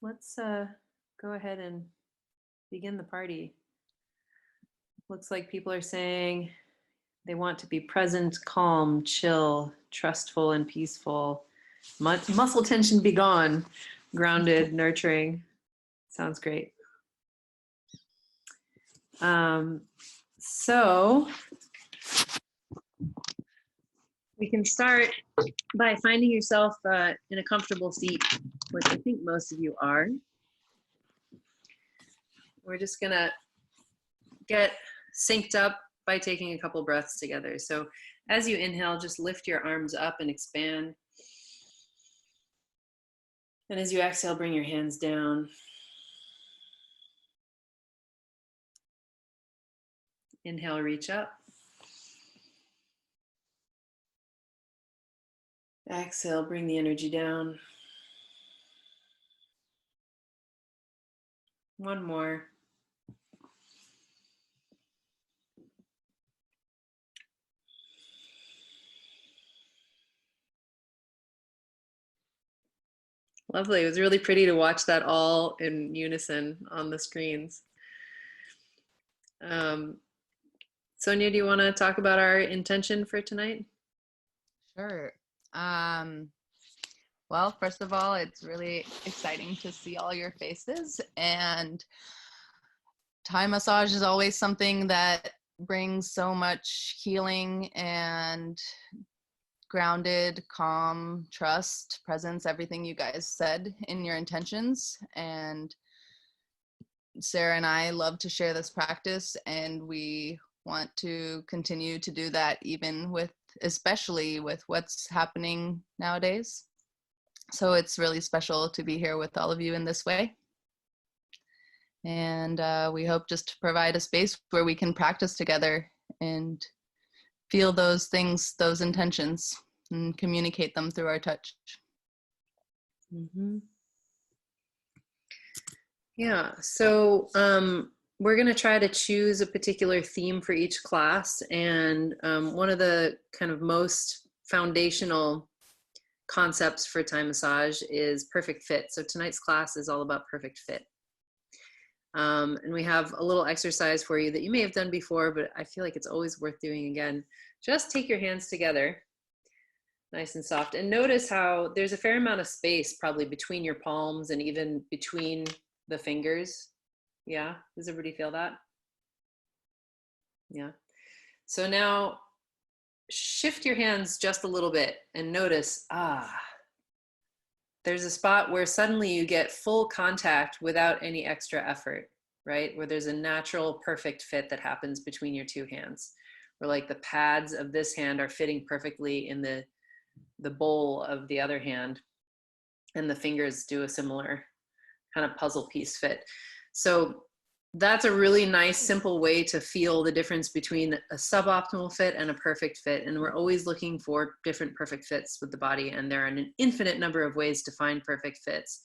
let's go ahead and begin the party. Looks like people are saying they want to be present, calm, chill, trustful, and peaceful. Muscle tension be gone, grounded, nurturing. Sounds great. So we can start by finding yourself in a comfortable seat, which I think most of you are. We're just gonna get synced up by taking a couple breaths together. So as you inhale, just lift your arms up and expand. And as you exhale, bring your hands down. Inhale, reach up. Exhale, bring the energy down. One more. Lovely. It was really pretty to watch that all in unison on the screens. Sonia, do you want to talk about our intention for tonight? Sure. Well, first of all, it's really exciting to see all your faces, and Thai massage is always something that brings so much healing and grounded, calm, trust, presence, everything you guys said in your intentions. And Sarah and I love to share this practice, and we want to continue to do that, even with, especially with what's happening nowadays. So it's really special to be here with all of you in this way. And we hope just to provide a space where we can practice together and feel those things, those intentions, and communicate them through our touch. Mm-hmm. Yeah, so we're going to try to choose a particular theme for each class. And one of the kind of most foundational concepts for Thai massage is perfect fit. So tonight's class is all about perfect fit. And we have a little exercise for you that you may have done before, but I feel like it's always worth doing again. Just take your hands together, nice and soft, and notice how there's a fair amount of space probably between your palms and even between the fingers. Yeah, does everybody feel that? Yeah. So now shift your hands just a little bit and notice, there's a spot where suddenly you get full contact without any extra effort, right? Where there's a natural perfect fit that happens between your two hands. Where like the pads of this hand are fitting perfectly in the bowl of the other hand, and the fingers do a similar kind of puzzle piece fit. So that's a really nice, simple way to feel the difference between a suboptimal fit and a perfect fit. And we're always looking for different perfect fits with the body, and there are an infinite number of ways to find perfect fits.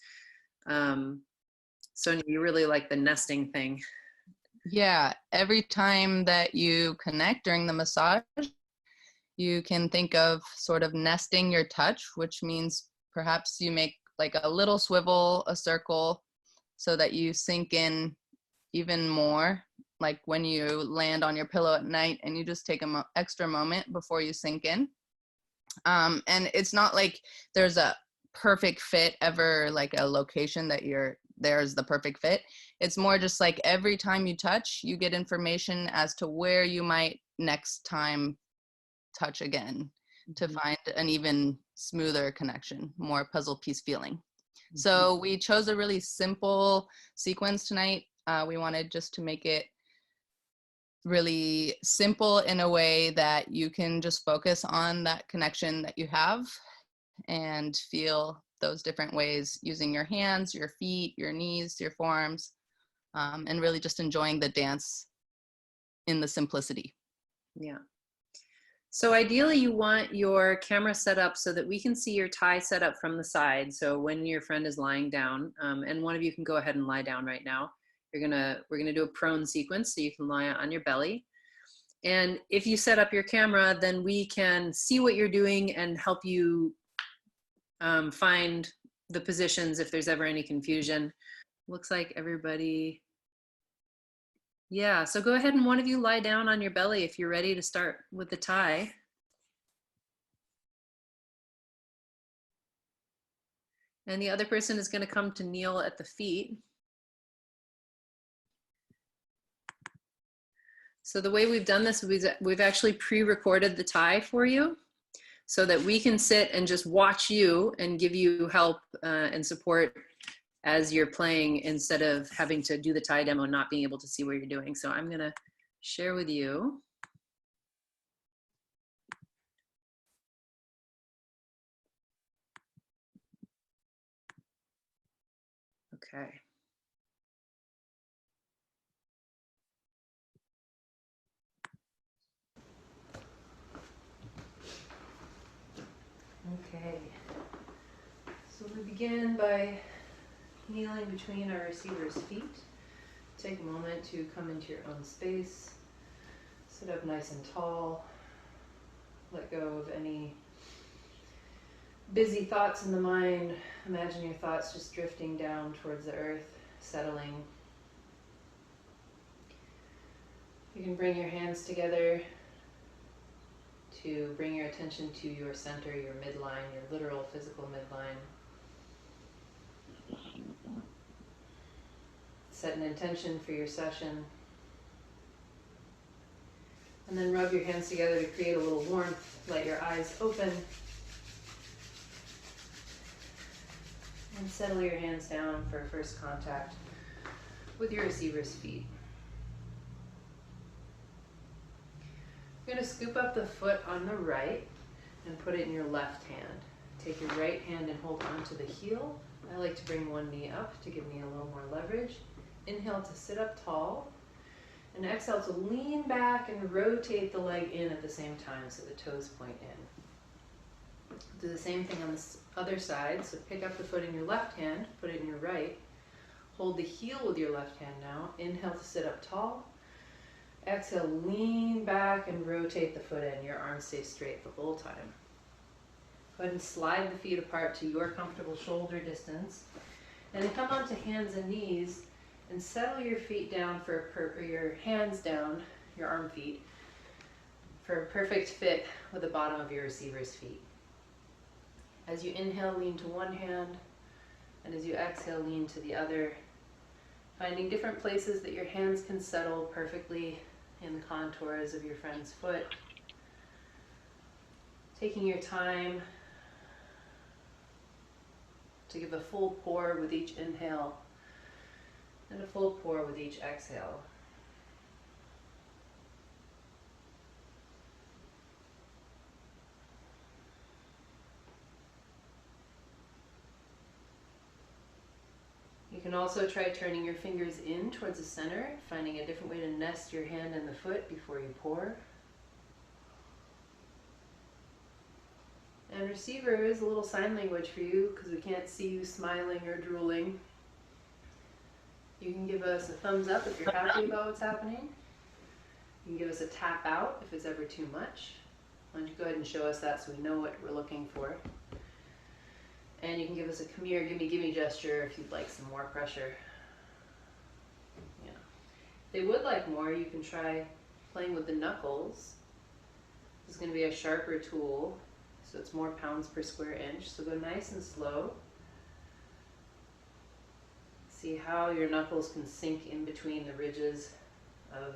Sonia, you really like the nesting thing. Yeah, every time that you connect during the massage, you can think of sort of nesting your touch, which means perhaps you make like a little swivel, a circle, so that you sink in even more, like when you land on your pillow at night and you just take an extra moment before you sink in. And it's not like there's a perfect fit ever, like a location that there's the perfect fit. It's more just like every time you touch, you get information as to where you might next time touch again, to find an even smoother connection, more puzzle piece feeling. So we chose a really simple sequence tonight. We wanted just to make it really simple in a way that you can just focus on that connection that you have and feel those different ways using your hands, your feet, your knees, your forearms, and really just enjoying the dance in the simplicity. Yeah. So ideally you want your camera set up so that we can see your Thai set up from the side. So when your friend is lying down, and one of you can go ahead and lie down right now. We're gonna do a prone sequence, so you can lie on your belly. And if you set up your camera, then we can see what you're doing and help you find the positions if there's ever any confusion. Looks like everybody, yeah, so go ahead and one of you lie down on your belly if you're ready to start with the tie. And the other person is going to come to kneel at the feet. So the way we've done this, we've actually pre-recorded the tie for you so that we can sit and just watch you and give you help and support as you're playing instead of having to do the tie demo and not being able to see what you're doing. So I'm going to share with you. Okay. Okay. So we begin by kneeling between our receiver's feet. Take a moment to come into your own space. Sit up nice and tall. Let go of any busy thoughts in the mind. Imagine your thoughts just drifting down towards the earth, settling. You can bring your hands together to bring your attention to your center, your midline, your literal physical midline. Set an intention for your session. And then rub your hands together to create a little warmth. Let your eyes open. And settle your hands down for first contact with your receiver's feet. You're going to scoop up the foot on the right and put it in your left hand. Take your right hand and hold onto the heel. I like to bring one knee up to give me a little more leverage. Inhale to sit up tall. And exhale to lean back and rotate the leg in at the same time so the toes point in. Do the same thing on the other side. So pick up the foot in your left hand, put it in your right. Hold the heel with your left hand now. Inhale to sit up tall. Exhale, lean back and rotate the foot in. Your arms stay straight the whole time. Go ahead and slide the feet apart to your comfortable shoulder distance. And then come onto hands and knees and settle your feet down or your hands down, your arm feet, for a perfect fit with the bottom of your receiver's feet. As you inhale, lean to one hand, and as you exhale, lean to the other, finding different places that your hands can settle perfectly in the contours of your friend's foot. Taking your time to give a full pour with each inhale and a full pour with each exhale. You can also try turning your fingers in towards the center, finding a different way to nest your hand in the foot before you pour. And receiver is a little sign language for you because we can't see you smiling or drooling. You can give us a thumbs up if you're happy about what's happening. You can give us a tap out if it's ever too much. Why don't you go ahead and show us that so we know what we're looking for. And you can give us a come here, gimme gesture if you'd like some more pressure. Yeah. If they would like more, you can try playing with the knuckles. This is going to be a sharper tool, so it's more pounds per square inch. So go nice and slow. See how your knuckles can sink in between the ridges of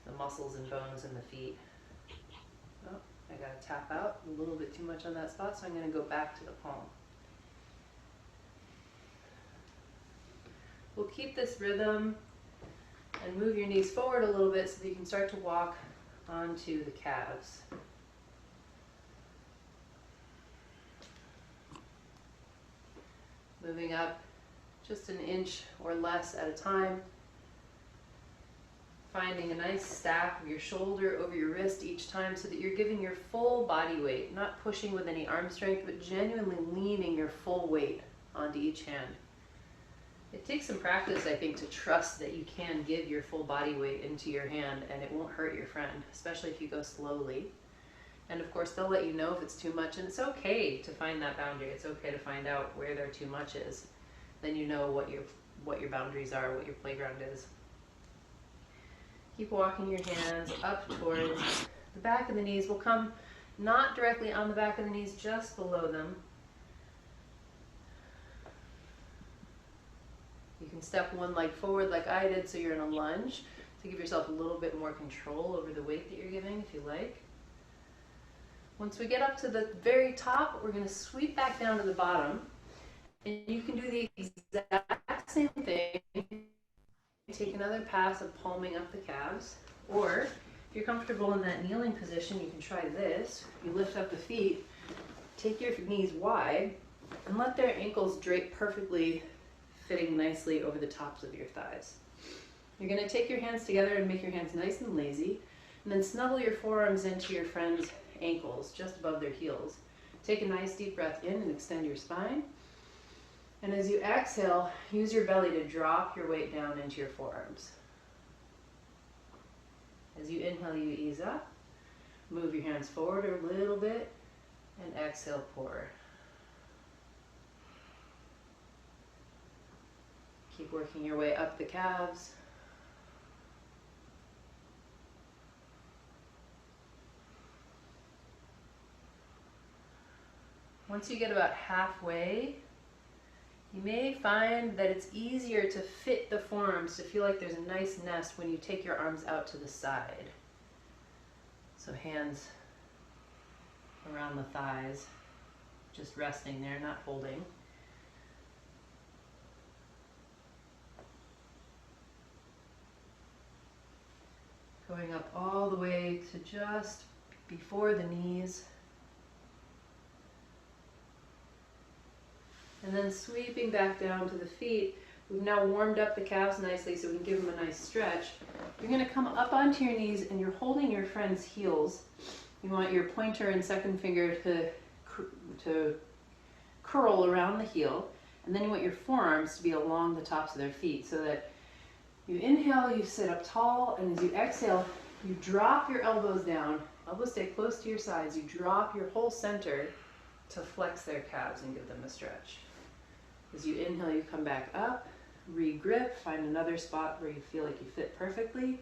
the muscles and bones in the feet. Oh, I got to tap out a little bit too much on that spot, so I'm going to go back to the palm. We'll keep this rhythm and move your knees forward a little bit so that you can start to walk onto the calves. Moving up just an inch or less at a time. Finding a nice stack of your shoulder over your wrist each time so that you're giving your full body weight, not pushing with any arm strength, but genuinely leaning your full weight onto each hand. It takes some practice, I think, to trust that you can give your full body weight into your hand and it won't hurt your friend, especially if you go slowly. And of course, they'll let you know if it's too much, and it's okay to find that boundary. It's okay to find out where their too much is. Then you know what your boundaries are, what your playground is. Keep walking your hands up towards the back of the knees. We'll come not directly on the back of the knees, just below them. You can step one leg forward like I did, so you're in a lunge, to give yourself a little bit more control over the weight that you're giving, if you like. Once we get up to the very top, we're going to sweep back down to the bottom. And you can do the exact same thing. Take another pass of palming up the calves. Or, if you're comfortable in that kneeling position, you can try this. You lift up the feet, take your knees wide, and let their ankles drape perfectly, fitting nicely over the tops of your thighs. You're going to take your hands together and make your hands nice and lazy, and then snuggle your forearms into your friend's ankles, just above their heels. Take a nice deep breath in and extend your spine. And as you exhale, use your belly to drop your weight down into your forearms. As you inhale, you ease up. Move your hands forward a little bit, and exhale, pour. Keep working your way up the calves. Once you get about halfway, you may find that it's easier to fit the forearms to feel like there's a nice nest when you take your arms out to the side. So hands around the thighs, just resting there, not holding. Going up all the way to just before the knees. And then sweeping back down to the feet. We've now warmed up the calves nicely so we can give them a nice stretch. You're going to come up onto your knees and you're holding your friend's heels. You want your pointer and second finger to curl around the heel. And then you want your forearms to be along the tops of their feet so that you inhale, you sit up tall, and as you exhale, you drop your elbows down. Elbows stay close to your sides. You drop your whole center to flex their calves and give them a stretch. As you inhale, you come back up, re-grip, find another spot where you feel like you fit perfectly,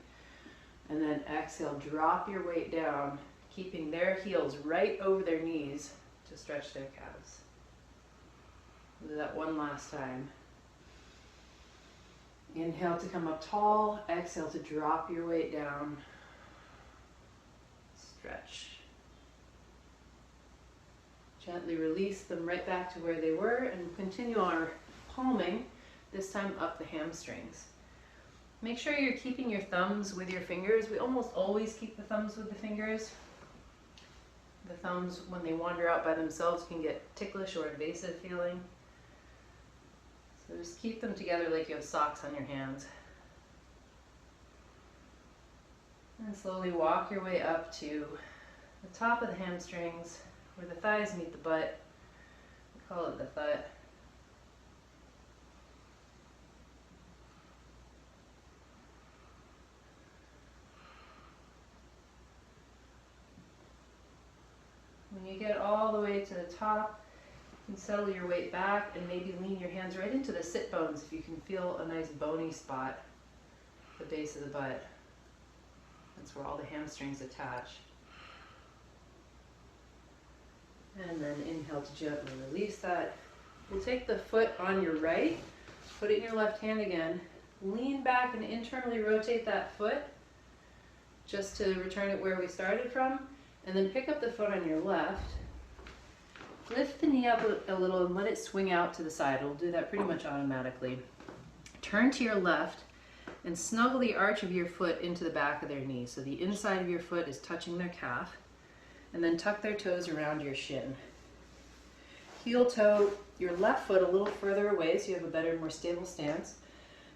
and then exhale, drop your weight down, keeping their heels right over their knees to stretch their calves. We'll do that one last time. Inhale to come up tall, exhale to drop your weight down, stretch. Gently release them right back to where they were and continue our palming, this time up the hamstrings. Make sure you're keeping your thumbs with your fingers. We almost always keep the thumbs with the fingers. The thumbs, when they wander out by themselves, can get ticklish or invasive feeling. So just keep them together like you have socks on your hands. And slowly walk your way up to the top of the hamstrings, where the thighs meet the butt. We call it the thut. When you get all the way to the top, you can settle your weight back and maybe lean your hands right into the sit bones if you can feel a nice bony spot at the base of the butt. That's where all the hamstrings attach. And then inhale to gently release that. We'll take the foot on your right, put it in your left hand again, lean back and internally rotate that foot just to return it where we started from, and then pick up the foot on your left. Lift the knee up a little and let it swing out to the side. It'll do that pretty much automatically. Turn to your left and snuggle the arch of your foot into the back of their knee. So the inside of your foot is touching their calf. And then tuck their toes around your shin. Heel toe your left foot a little further away so you have a better, more stable stance.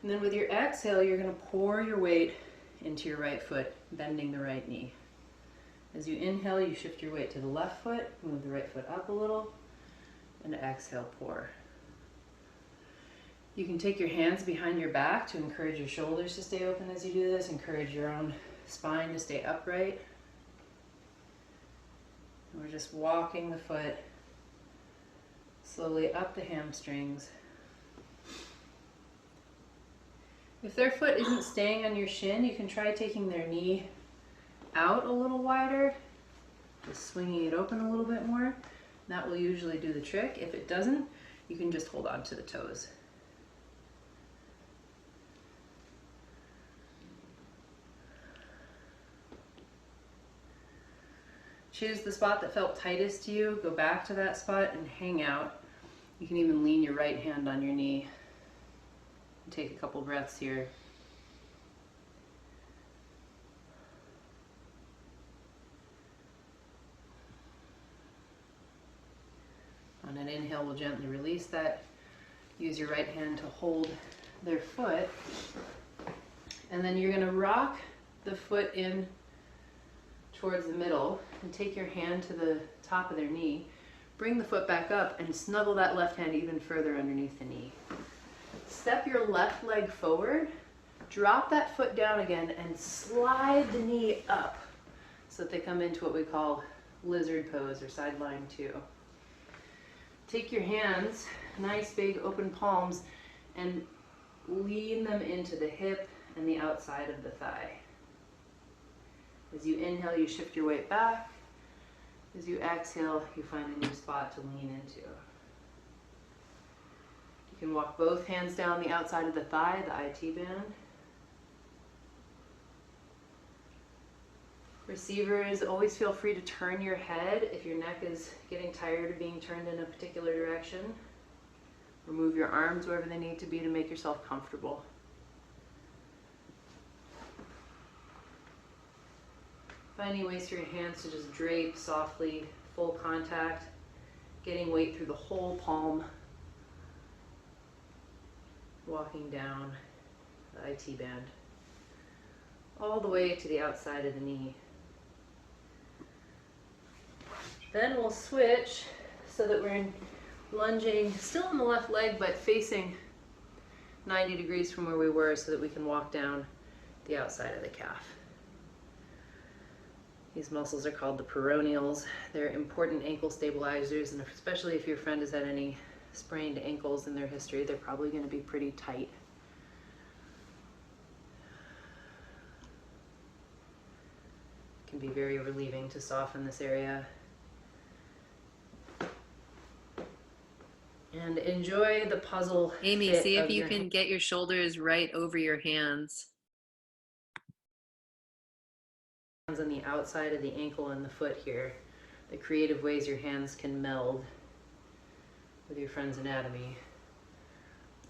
And then with your exhale, you're going to pour your weight into your right foot, bending the right knee. As you inhale, you shift your weight to the left foot, move the right foot up a little, and exhale, pour. You can take your hands behind your back to encourage your shoulders to stay open as you do this, encourage your own spine to stay upright. We're just walking the foot slowly up the hamstrings. If their foot isn't staying on your shin, you can try taking their knee out a little wider, just swinging it open a little bit more. That will usually do the trick. If it doesn't, you can just hold on to the toes. Choose the spot that felt tightest to you, go back to that spot and hang out. You can even lean your right hand on your knee. Take a couple breaths here. On an inhale, we'll gently release that. Use your right hand to hold their foot. And then you're going to rock the foot in towards the middle and take your hand to the top of their knee. Bring the foot back up and snuggle that left hand even further underneath the knee. Step your left leg forward, drop that foot down again, and slide the knee up so that they come into what we call lizard pose or sideline two. Take your hands, nice big open palms, and lean them into the hip and the outside of the thigh. As you inhale, you shift your weight back. As you exhale, you find a new spot to lean into. You can walk both hands down the outside of the thigh, the IT band. Receivers, always feel free to turn your head if your neck is getting tired of being turned in a particular direction. Remove your arms wherever they need to be to make yourself comfortable. Finding ways for your hands to just drape softly, full contact, getting weight through the whole palm, walking down the IT band, all the way to the outside of the knee. Then we'll switch so that we're lunging, still on the left leg, but facing 90 degrees from where we were so that we can walk down the outside of the calf. These muscles are called the peroneals. They're important ankle stabilizers, and especially if your friend has had any sprained ankles in their history, they're probably going to be pretty tight. It can be very relieving to soften this area. And enjoy the puzzle. Amy, see if you can get your shoulders right over your hands. On the outside of the ankle and the foot here, the creative ways your hands can meld with your friend's anatomy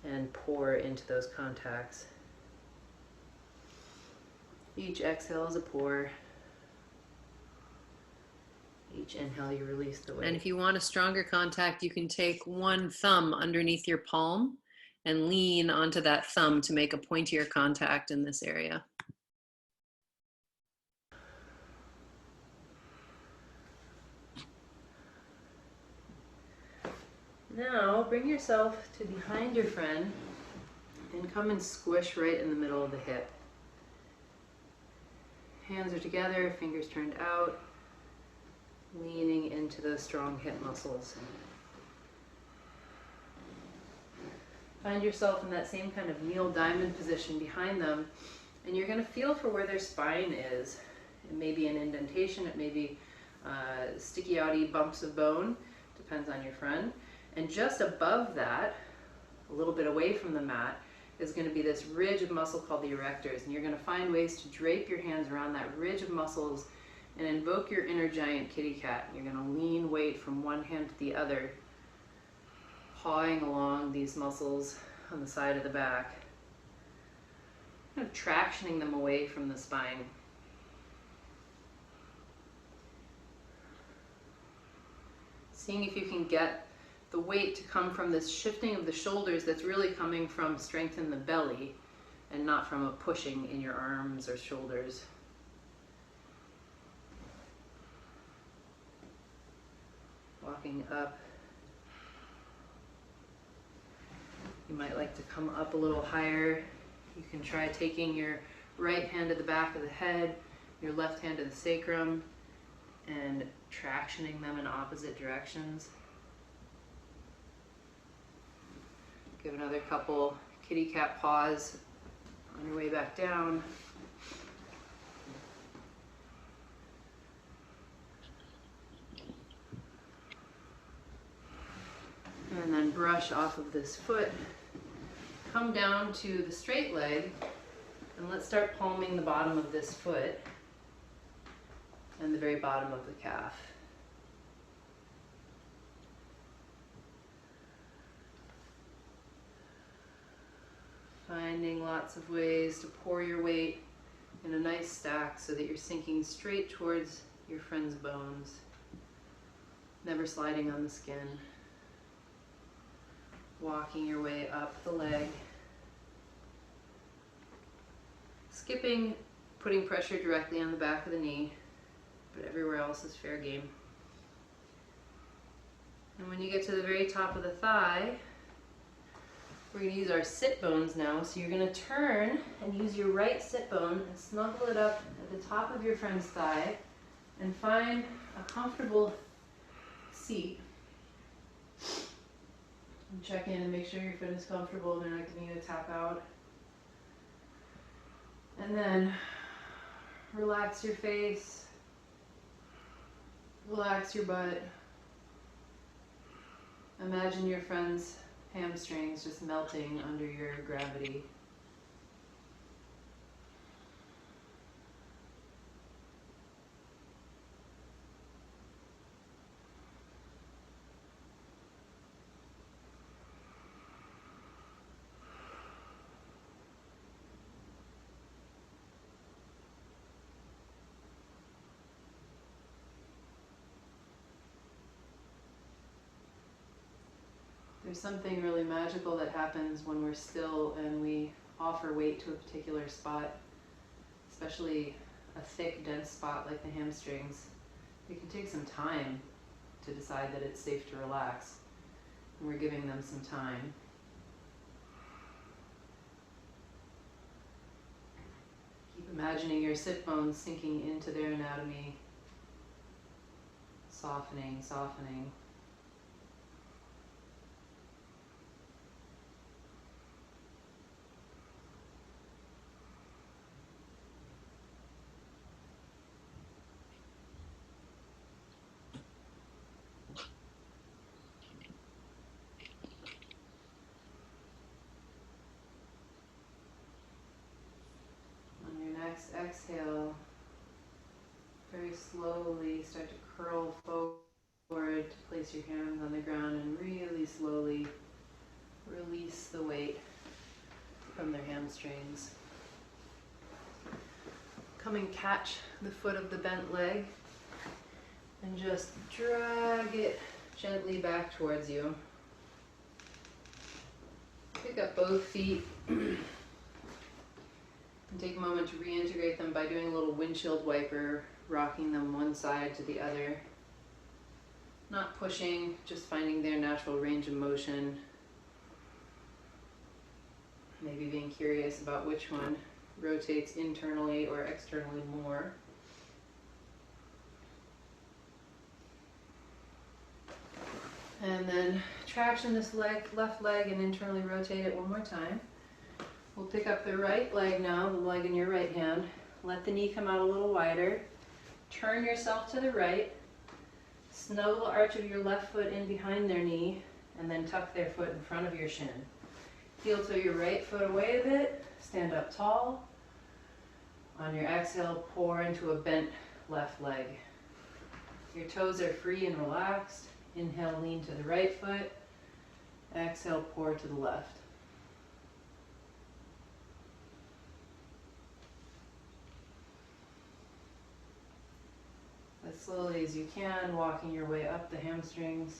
and pour into those contacts. Each exhale is a pour. Each inhale, you release the weight. And if you want a stronger contact, you can take one thumb underneath your palm and lean onto that thumb to make a pointier contact in this area. Now, bring yourself to behind your friend and come and squish right in the middle of the hip. Hands are together, fingers turned out, leaning into those strong hip muscles. Find yourself in that same kind of Neil Diamond position behind them, and you're going to feel for where their spine is. It may be an indentation, it may be sticky outy bumps of bone, depends on your friend. And just above that, a little bit away from the mat, is going to be this ridge of muscle called the erectors. And you're going to find ways to drape your hands around that ridge of muscles and invoke your inner giant kitty cat. You're going to lean weight from one hand to the other, pawing along these muscles on the side of the back, kind of tractioning them away from the spine. Seeing if you can get the weight to come from this shifting of the shoulders that's really coming from strength in the belly and not from a pushing in your arms or shoulders. Walking up. You might like to come up a little higher. You can try taking your right hand to the back of the head, your left hand to the sacrum, and tractioning them in opposite directions. Give another couple kitty cat paws on your way back down. And then brush off of this foot. Come down to the straight leg, and let's start palming the bottom of this foot and the very bottom of the calf. Finding lots of ways to pour your weight in a nice stack so that you're sinking straight towards your friend's bones, never sliding on the skin. Walking your way up the leg. Skipping, putting pressure directly on the back of the knee, but everywhere else is fair game. And when you get to the very top of the thigh, we're going to use our sit bones now. So you're going to turn and use your right sit bone and snuggle it up at the top of your friend's thigh and find a comfortable seat. And check in and make sure your foot is comfortable. They're not giving you a tap out. And then relax your face, relax your butt. Imagine your friend's hamstrings just melting under your gravity. There's something really magical that happens when we're still and we offer weight to a particular spot, especially a thick, dense spot like the hamstrings. It can take some time to decide that it's safe to relax, and we're giving them some time. Keep imagining your sit bones sinking into their anatomy, softening, softening. Next exhale, very slowly start to curl forward to place your hands on the ground and really slowly release the weight from their hamstrings. Come and catch the foot of the bent leg and just drag it gently back towards you. Pick up both feet. And take a moment to reintegrate them by doing a little windshield wiper, rocking them one side to the other. Not pushing, just finding their natural range of motion. Maybe being curious about which one rotates internally or externally more. And then traction this leg, left leg, and internally rotate it one more time. We'll pick up the right leg now, the leg in your right hand. Let the knee come out a little wider. Turn yourself to the right. Snuggle the arch of your left foot in behind their knee, and then tuck their foot in front of your shin. Heel toe your right foot away a bit. Stand up tall. On your exhale, pour into a bent left leg. Your toes are free and relaxed. Inhale, lean to the right foot. Exhale, pour to the left. As slowly as you can, walking your way up the hamstrings.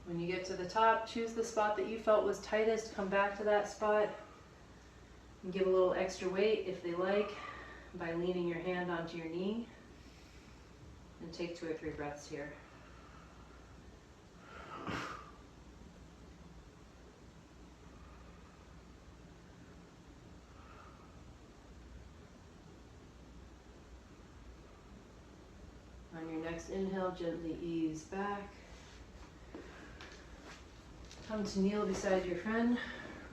When you get to the top, choose the spot that you felt was tightest, come back to that spot, and give a little extra weight if they like by leaning your hand onto your knee. And take 2 or 3 breaths here. Next inhale, gently ease back. Come to kneel beside your friend.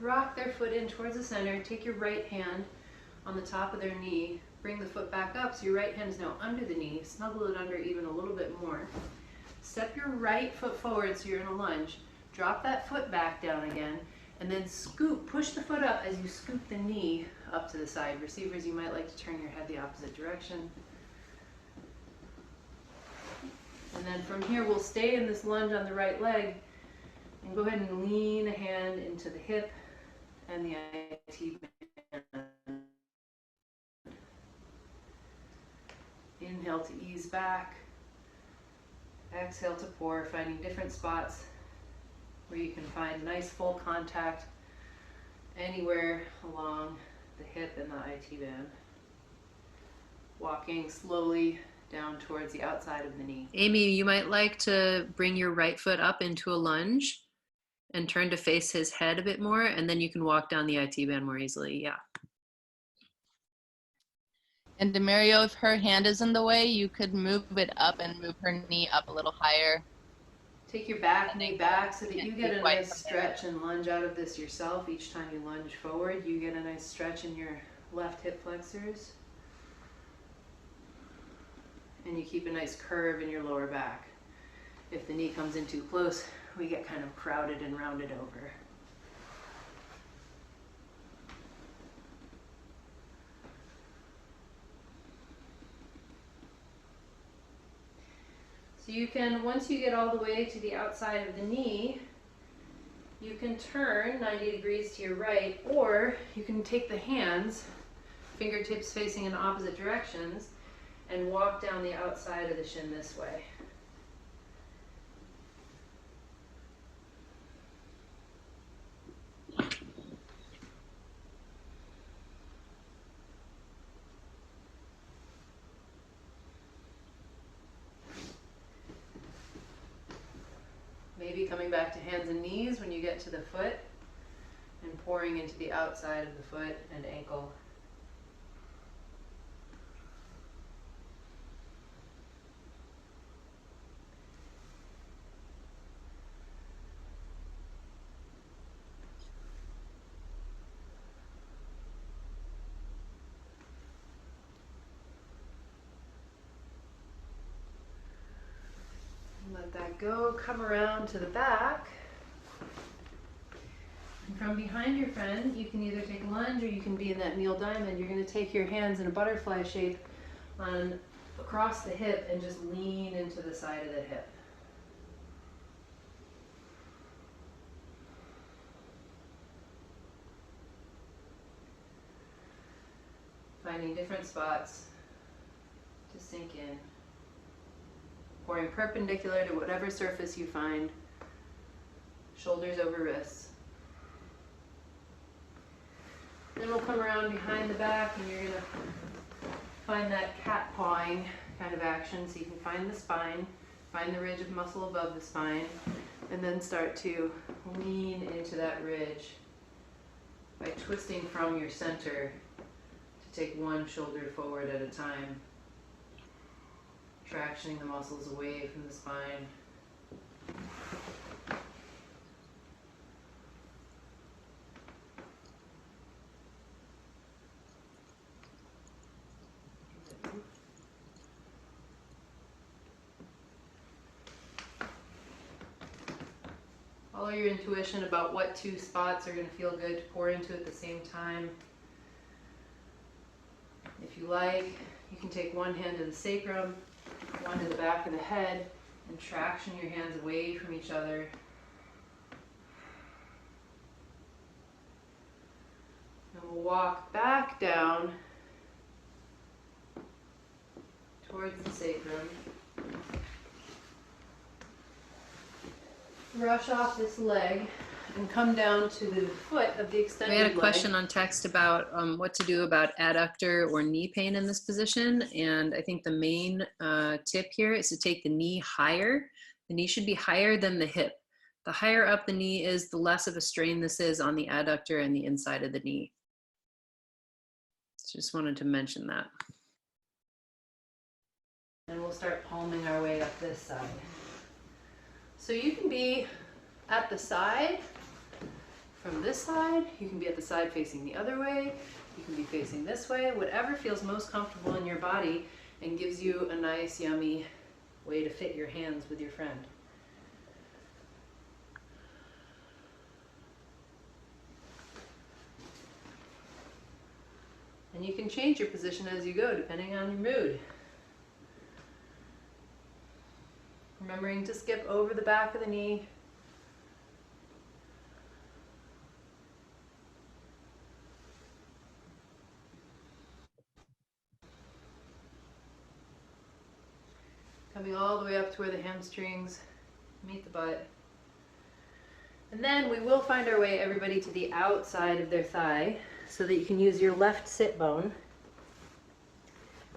Rock their foot in towards the center. Take your right hand on the top of their knee. Bring the foot back up so your right hand is now under the knee. Snuggle it under even a little bit more. Step your right foot forward so you're in a lunge. Drop that foot back down again, and then scoop, push the foot up as you scoop the knee up to the side. Receivers, you might like to turn your head the opposite direction. And then from here, we'll stay in this lunge on the right leg, and go ahead and lean a hand into the hip and the IT band. Inhale to ease back. Exhale to pour, finding different spots where you can find nice full contact anywhere along the hip and the IT band. Walking slowly down towards the outside of the knee. Amy, you might like to bring your right foot up into a lunge and turn to face his head a bit more, and then you can walk down the IT band more easily. Yeah. And Demario, if her hand is in the way, you could move it up and move her knee up a little higher. Take your back knee back so that you get a nice stretch and lunge out of this yourself. Each time you lunge forward, you get a nice stretch in your left hip flexors. And you keep a nice curve in your lower back. If the knee comes in too close, we get kind of crowded and rounded over. So you can, once you get all the way to the outside of the knee, you can turn 90 degrees to your right, or you can take the hands, fingertips facing in opposite directions, and walk down the outside of the shin this way. Maybe coming back to hands and knees when you get to the foot, and pouring into the outside of the foot and ankle. Let that go, come around to the back. And from behind your friend, you can either take a lunge or you can be in that kneel diamond. You're going to take your hands in a butterfly shape on across the hip and just lean into the side of the hip. Finding different spots to sink in. Pouring perpendicular to whatever surface you find, shoulders over wrists. Then we'll come around behind the back and you're gonna find that cat pawing kind of action. So you can find the spine, find the ridge of muscle above the spine, and then start to lean into that ridge by twisting from your center to take one shoulder forward at a time. Tractioning the muscles away from the spine. Follow your intuition about what two spots are going to feel good to pour into at the same time. If you like, you can take one hand to the sacrum, one to the back of the head, and traction your hands away from each other. And we'll walk back down towards the sacrum. Brush off this leg and come down to the foot of the extended leg. We had a question on text about what to do about adductor or knee pain in this position, and I think the main tip here is to take the knee higher. The knee should be higher than the hip. The higher up the knee is, the less of a strain this is on the adductor and the inside of the knee. So just wanted to mention that. and we'll start palming our way up this side. So you can be at the side from this side, you can be at the side facing the other way, you can be facing this way, whatever feels most comfortable in your body and gives you a nice, yummy way to fit your hands with your friend. And you can change your position as you go, depending on your mood. Remembering to skip over the back of the knee. Coming all the way up to where the hamstrings meet the butt. And then we will find our way, everybody, to the outside of their thigh so that you can use your left sit bone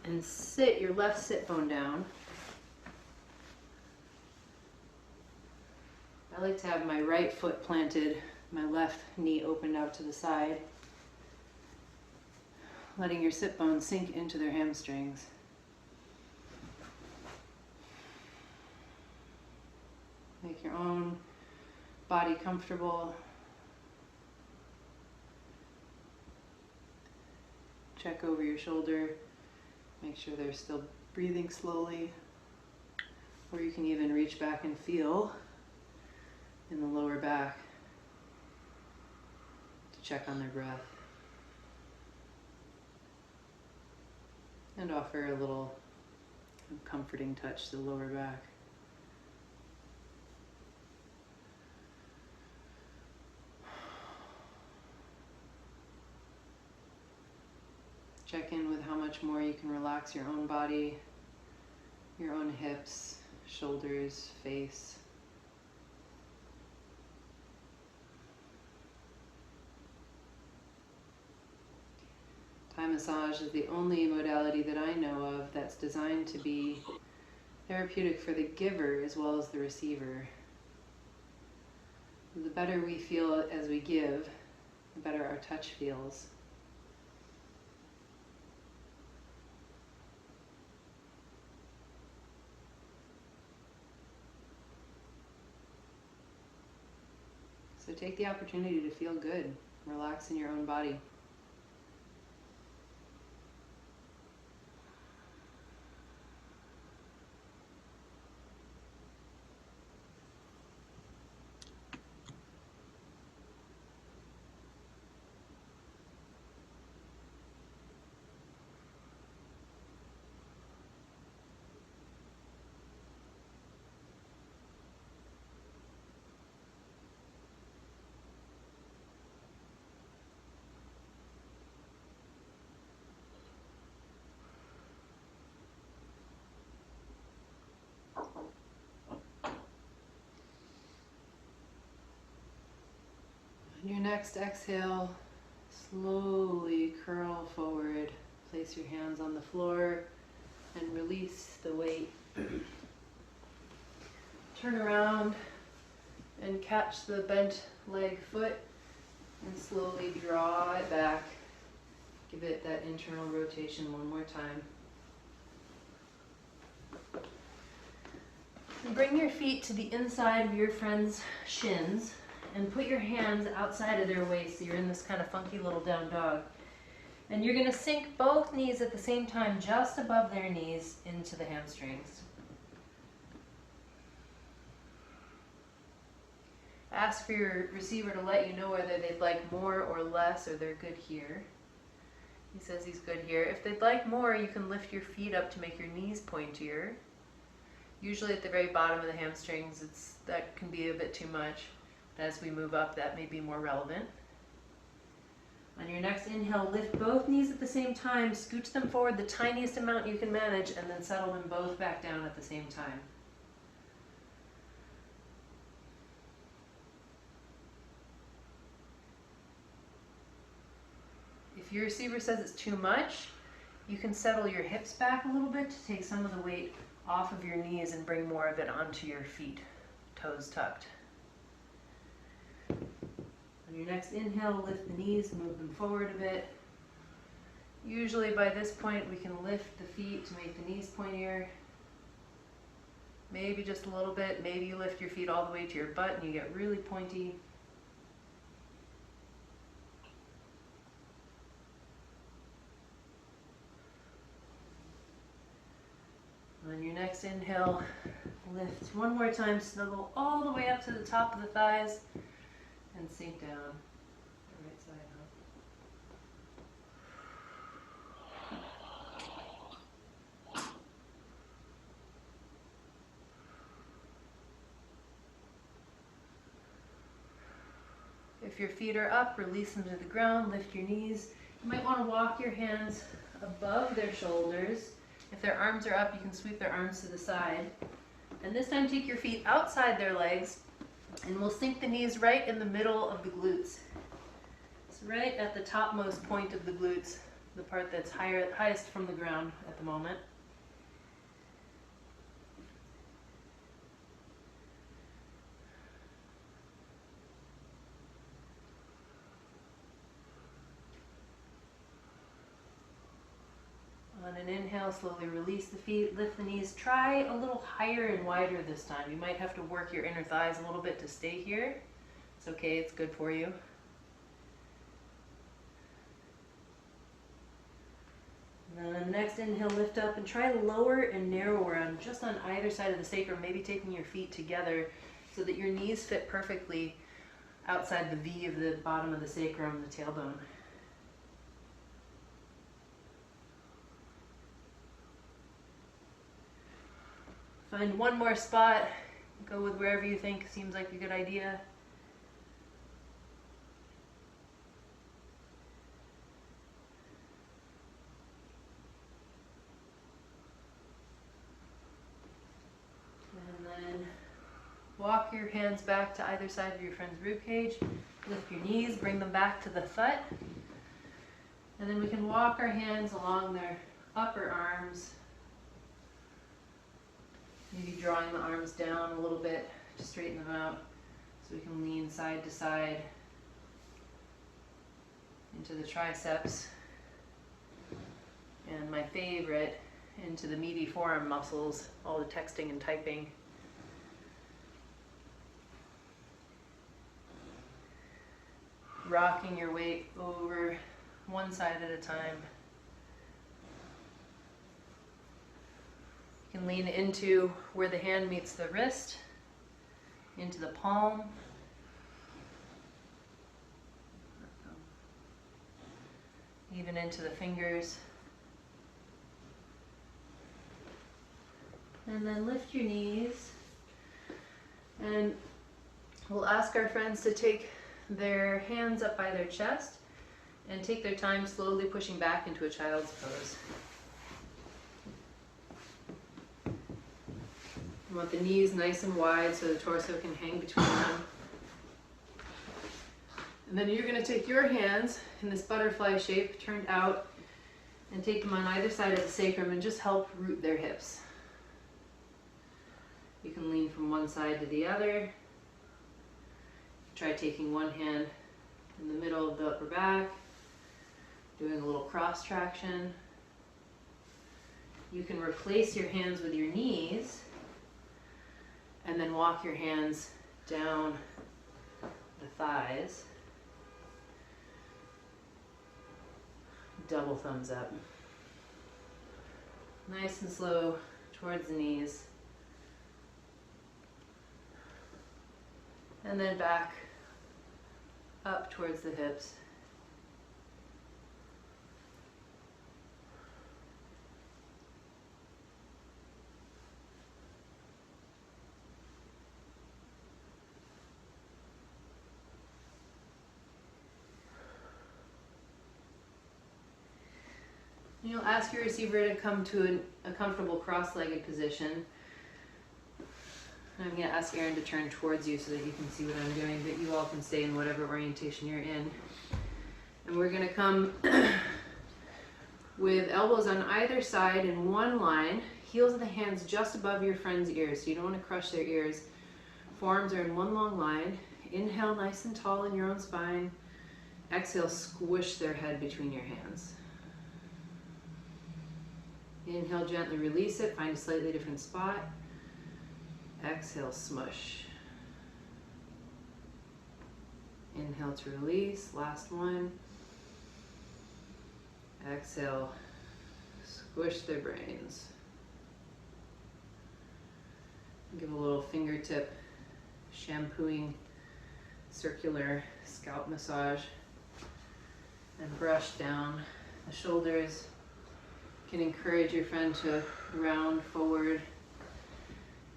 and sit your left sit bone down. I like to have my right foot planted, my left knee opened out to the side, letting your sit bones sink into their hamstrings. Make your own body comfortable. Check over your shoulder. Make sure they're still breathing slowly. Or you can even reach back and feel in the lower back to check on their breath. And offer a little comforting touch to the lower back. Check in with how much more you can relax your own body, your own hips, shoulders, face. Thai massage is the only modality that I know of that's designed to be therapeutic for the giver as well as the receiver. The better we feel as we give, the better our touch feels. So take the opportunity to feel good, relax in your own body. On your next exhale, slowly curl forward. Place your hands on the floor and release the weight. Turn around and catch the bent leg foot and slowly draw it back. Give it that internal rotation one more time. And bring your feet to the inside of your friend's shins and put your hands outside of their waist so you're in this kind of funky little down dog. And you're going to sink both knees at the same time just above their knees into the hamstrings. Ask for your receiver to let you know whether they'd like more or less, or they're good here. He says he's good here. If they'd like more, you can lift your feet up to make your knees pointier. Usually at the very bottom of the hamstrings, that can be a bit too much. But as we move up, that may be more relevant. On your next inhale, lift both knees at the same time, scooch them forward the tiniest amount you can manage, and then settle them both back down at the same time. If your receiver says it's too much, you can settle your hips back a little bit to take some of the weight off of your knees and bring more of it onto your feet, toes tucked. On your next inhale, lift the knees, move them forward a bit. Usually by this point we can lift the feet to make the knees pointier. Maybe just a little bit. Maybe you lift your feet all the way to your butt and you get really pointy. On your next inhale, lift one more time, snuggle all the way up to the top of the thighs and sink down. The right side up. If your feet are up, release them to the ground, lift your knees. You might want to walk your hands above their shoulders. If their arms are up, you can sweep their arms to the side. And this time take your feet outside their legs, and we'll sink the knees right in the middle of the glutes. It's right at the topmost point of the glutes, the part that's highest from the ground at the moment. On an inhale, slowly release the feet, lift the knees. Try a little higher and wider this time. You might have to work your inner thighs a little bit to stay here. It's okay, it's good for you. And then on the next inhale, lift up and try lower and narrower on just on either side of the sacrum, maybe taking your feet together so that your knees fit perfectly outside the V of the bottom of the sacrum, the tailbone. Find one more spot, go with wherever you think seems like a good idea. And then walk your hands back to either side of your friend's ribcage. Lift your knees, bring them back to the thut. And then we can walk our hands along their upper arms. Maybe drawing the arms down a little bit to straighten them out so we can lean side to side into the triceps. And my favorite, into the meaty forearm muscles, all the texting and typing. Rocking your weight over one side at a time. You can lean into where the hand meets the wrist, into the palm. Even into the fingers. And then lift your knees. And we'll ask our friends to take their hands up by their chest and take their time slowly pushing back into a child's pose. You want the knees nice and wide so the torso can hang between them. And then you're going to take your hands in this butterfly shape, turned out, and take them on either side of the sacrum and just help root their hips. You can lean from one side to the other. Try taking one hand in the middle of the upper back, doing a little cross traction. You can replace your hands with your knees and then walk your hands down the thighs. Double thumbs up. Nice and slow towards the knees. And then back up towards the hips. You'll ask your receiver to come to a comfortable cross-legged position. I'm going to ask Aaron to turn towards you so that you can see what I'm doing, but you all can stay in whatever orientation you're in. And we're going to come with elbows on either side in one line, heels of the hands just above your friend's ears, so you don't want to crush their ears. Forearms are in one long line. Inhale nice and tall in your own spine. Exhale, squish their head between your hands. Inhale, gently release it, find a slightly different spot. Exhale, smush. Inhale to release, last one. Exhale, squish their brains. Give a little fingertip shampooing circular scalp massage and brush down the shoulders. You can encourage your friend to round forward.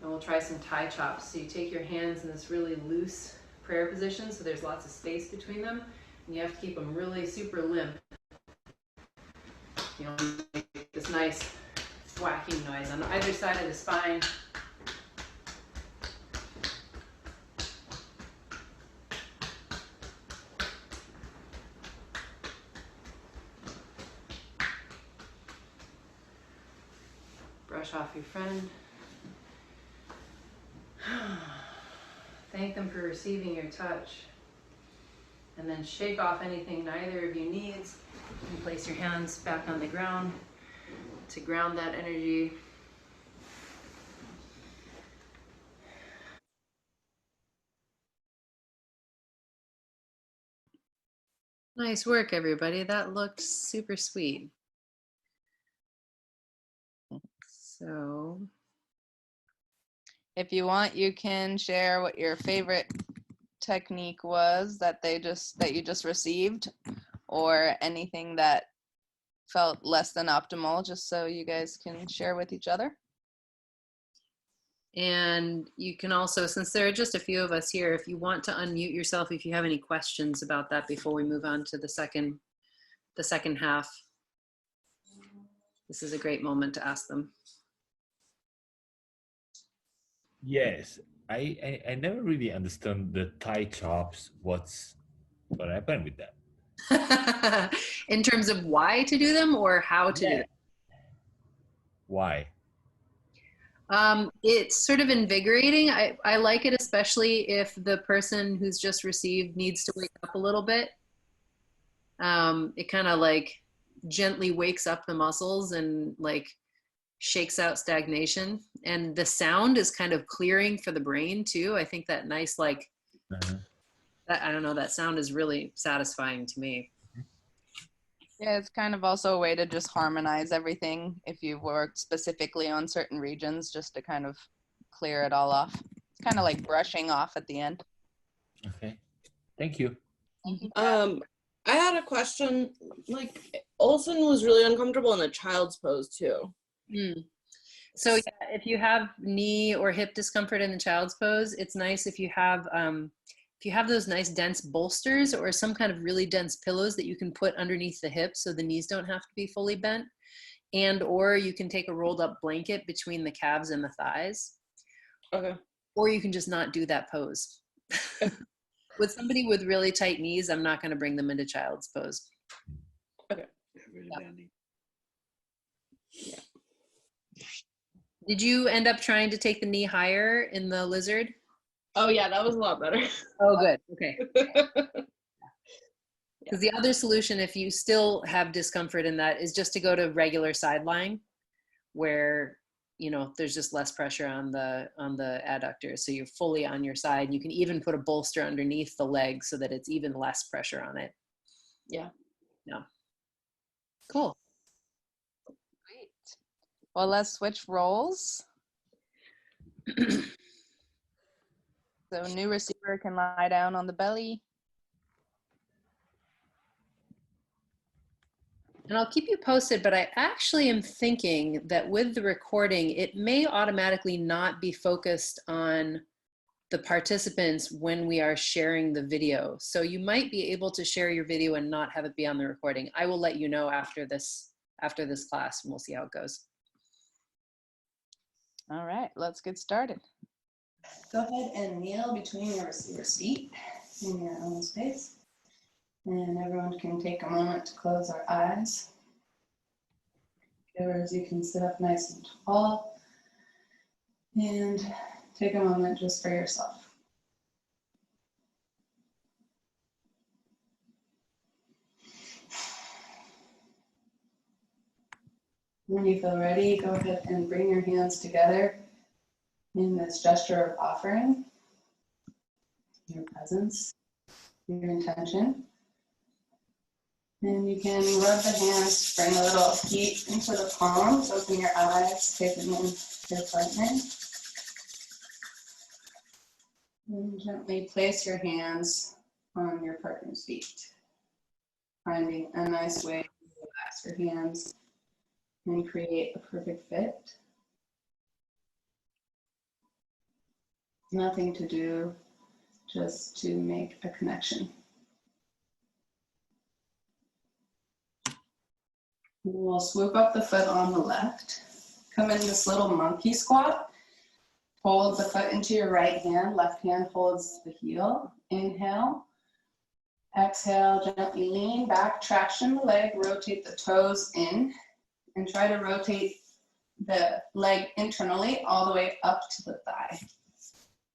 And we'll try some Thai chops. So you take your hands in this really loose prayer position, so there's lots of space between them, and you have to keep them really super limp. You know, make this nice whacking noise on either side of the spine. Brush off your friend. Thank them for receiving your touch. And then shake off anything neither of you needs. And place your hands back on the ground to ground that energy. Nice work, everybody. That looked super sweet. So, If you want, you can share what your favorite technique was that you just received, or anything that felt less than optimal, just so you guys can share with each other. and you can also, since there are just a few of us here, if you want to unmute yourself, if you have any questions about that before we move on to the second half, this is a great moment to ask them. Yes, I never really understand the Thai chops. What happened with that? In terms of why to do them or how to do them? Why? It's sort of invigorating. I like it, especially if the person who's just received needs to wake up a little bit. It kind of like gently wakes up the muscles and like shakes out stagnation. And the sound is kind of clearing for the brain too. I think that nice, like, that, I don't know, that sound is really satisfying to me. Yeah, it's kind of also a way to just harmonize everything if you've worked specifically on certain regions, just to kind of clear it all off. It's kind of like brushing off at the end. Okay, thank you. I had a question. Like, Olson was really uncomfortable in the child's pose too. So yeah, if you have knee or hip discomfort in the child's pose, it's nice if you have those nice dense bolsters or some kind of really dense pillows that you can put underneath the hips so the knees don't have to be fully bent. And or you can take a rolled up blanket between the calves and the thighs. Okay. Or you can just not do that pose. With somebody with really tight knees, I'm not going to bring them into child's pose. Okay. Yeah. Did you end up trying to take the knee higher in the lizard? Oh yeah, that was a lot better. Oh, good. Okay. Because the other solution, if you still have discomfort in that, is just to go to regular side lying, where there's just less pressure on the adductors, so you're fully on your side. You can even put a bolster underneath the leg so that it's even less pressure on it. Yeah. Cool. Great. Well, let's switch roles. So new receiver can lie down on the belly. And I'll keep you posted, but I actually am thinking that with the recording, it may automatically not be focused on the participants when we are sharing the video. So you might be able to share your video and not have it be on the recording. I will let you know after this class, and we'll see how it goes. All right, let's get started. Go ahead and kneel between your receiver's feet in your own space. And everyone can take a moment to close our eyes. Givers, you can sit up nice and tall. And take a moment just for yourself. When you feel ready, go ahead and bring your hands together in this gesture of offering your presence, your intention. And you can rub the hands, bring a little heat into the palms, open your eyes, take them in your partner. And gently place your hands on your partner's feet, finding a nice way to relax your hands and create a perfect fit. Nothing to do, just to make a connection. We'll swoop up the foot on the left. Come in this little monkey squat. Hold the foot into your right hand. Left hand holds the heel. Inhale. Exhale, gently lean back, traction the leg, rotate the toes in, and try to rotate the leg internally all the way up to the thigh.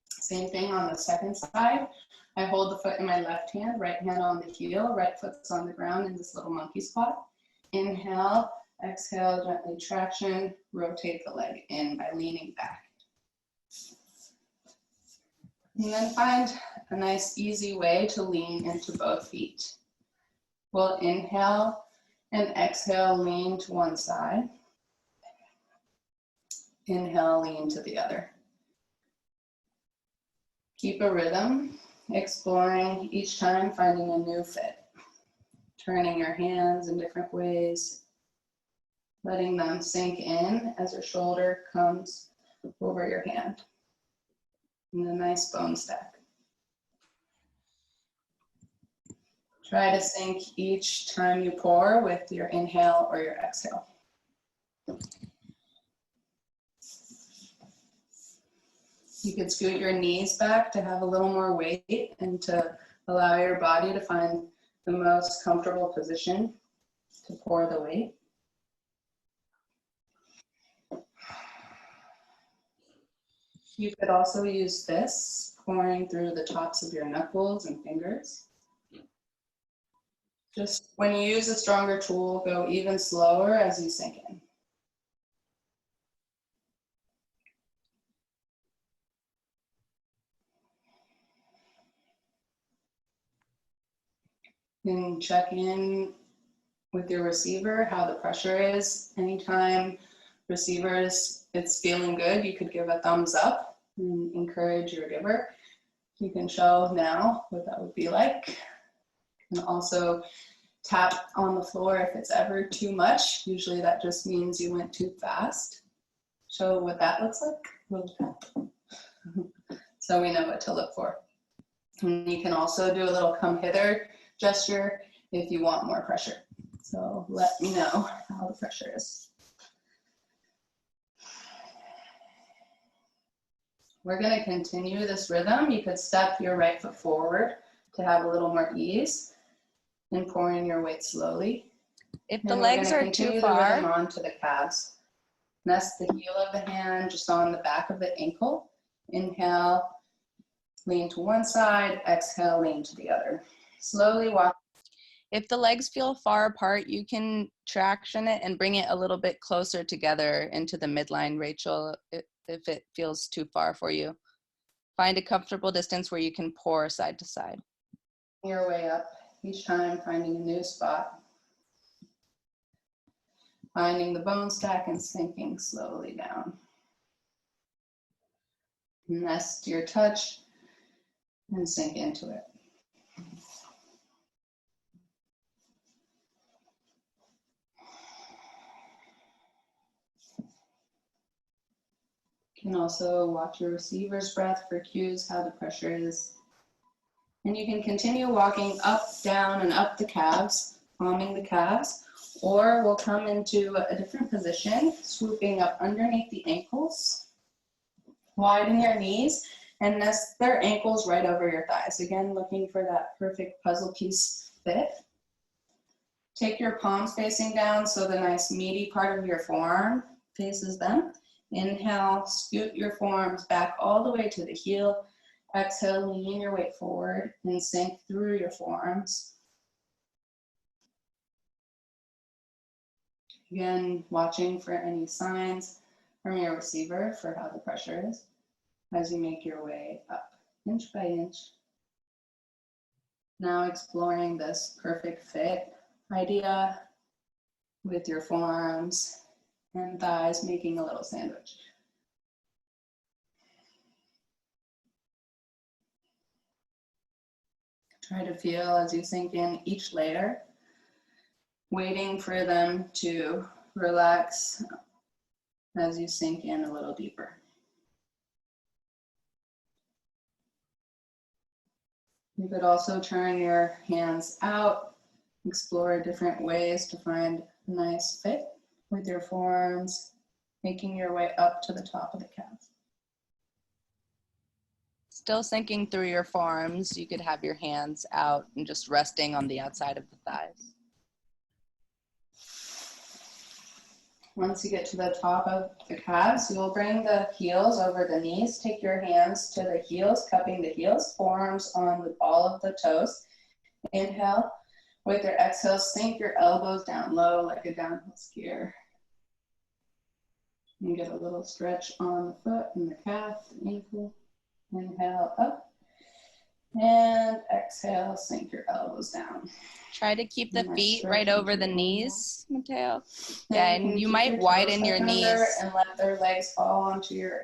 Same thing on the second side. I hold the foot in my left hand, right hand on the heel, right foot's on the ground in this little monkey squat. Inhale, exhale, gently traction, rotate the leg in by leaning back. And then find a nice easy way to lean into both feet. We'll inhale and exhale, lean to one side. Inhale, lean to the other. Keep a rhythm, exploring each time, finding a new fit. Turning your hands in different ways, letting them sink in as your shoulder comes over your hand. And a nice bone stack. Try to sync each time you pour with your inhale or your exhale. You could scoot your knees back to have a little more weight and to allow your body to find the most comfortable position to pour the weight. You could also use this, pouring through the tops of your knuckles and fingers. Just when you use a stronger tool, go even slower as you sink in. And check in with your receiver, how the pressure is. Anytime receivers, it's feeling good, you could give a thumbs up and encourage your giver. You can show now what that would be like. And also tap on the floor if it's ever too much. Usually that just means you went too fast. Show what that looks like. So we know what to look for. And you can also do a little come hither gesture if you want more pressure. So let me know how the pressure is. We're going to continue this rhythm. You could step your right foot forward to have a little more ease and pouring your weight slowly. If the legs are too far, the rhythm onto the calves. Nest the heel of the hand just on the back of the ankle. Inhale, lean to one side. Exhale, lean to the other. Slowly walk. if the legs feel far apart, you can traction it and bring it a little bit closer together into the midline, Rachel, if it feels too far for you. Find a comfortable distance where you can pour side to side. Your way up, each time finding a new spot. Finding the bone stack and sinking slowly down. Nest your touch and sink into it. You can also watch your receiver's breath for cues, how the pressure is. And you can continue walking up, down, and up the calves, palming the calves, or we'll come into a different position, swooping up underneath the ankles, widen your knees, and nest their ankles right over your thighs. Again, looking for that perfect puzzle piece fit. Take your palms facing down so the nice meaty part of your forearm faces them. Inhale, scoot your forearms back all the way to the heel. Exhale, lean your weight forward and sink through your forearms. Again, watching for any signs from your receiver for how the pressure is. as you make your way up, inch by inch. Now exploring this perfect fit idea with your forearms and thighs, making a little sandwich. Try to feel as you sink in each layer, waiting for them to relax as you sink in a little deeper. You could also turn your hands out, explore different ways to find a nice fit with your forearms, making your way up to the top of the calves. Still sinking through your forearms, you could have your hands out and just resting on the outside of the thighs. Once you get to the top of the calves, you'll bring the heels over the knees. Take your hands to the heels, cupping the heels, forearms on the ball of the toes. Inhale. With your exhale, sink your elbows down low like a downhill skier. You get a little stretch on the foot and the calf, the ankle. Inhale up. And exhale, sink your elbows down. Try to keep the Nice feet stretch right over into the your knees, Mateo. Then Yeah, you and can you keep might your widen toes your tucked knees. under and let their legs fall onto your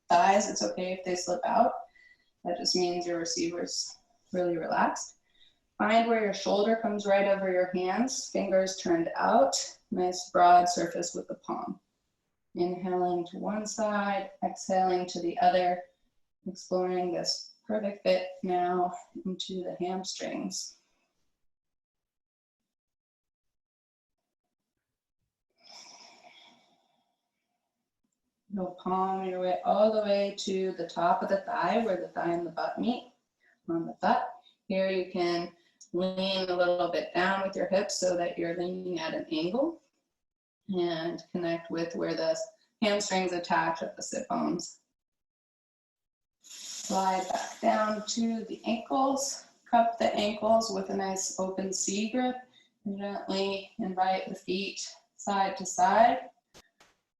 thighs. It's okay if they slip out. That just means your receiver's really relaxed. Find where your shoulder comes right over your hands, fingers turned out, nice broad surface with the palm. Inhaling to one side, exhaling to the other, exploring this perfect fit now into the hamstrings. You'll palm your way all the way to the top of the thigh where the thigh and the butt meet on the butt. Here you can lean a little bit down with your hips so that you're leaning at an angle and connect with where the hamstrings attach at the sit bones. Slide back down to the ankles. Cup the ankles with a nice open C grip and gently invite the feet side to side,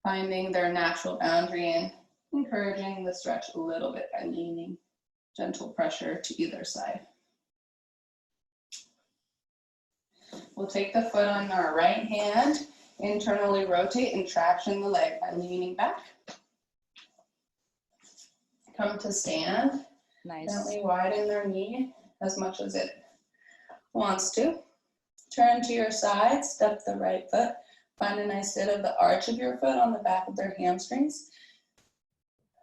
finding their natural boundary and encouraging the stretch a little bit by leaning, gentle pressure to either side. We'll take the foot on our right hand, internally rotate and traction the leg by leaning back. Come to stand. Nice. Gently widen their knee as much as it wants to. Turn to your side, step the right foot. Find a nice fit of the arch of your foot on the back of their hamstrings.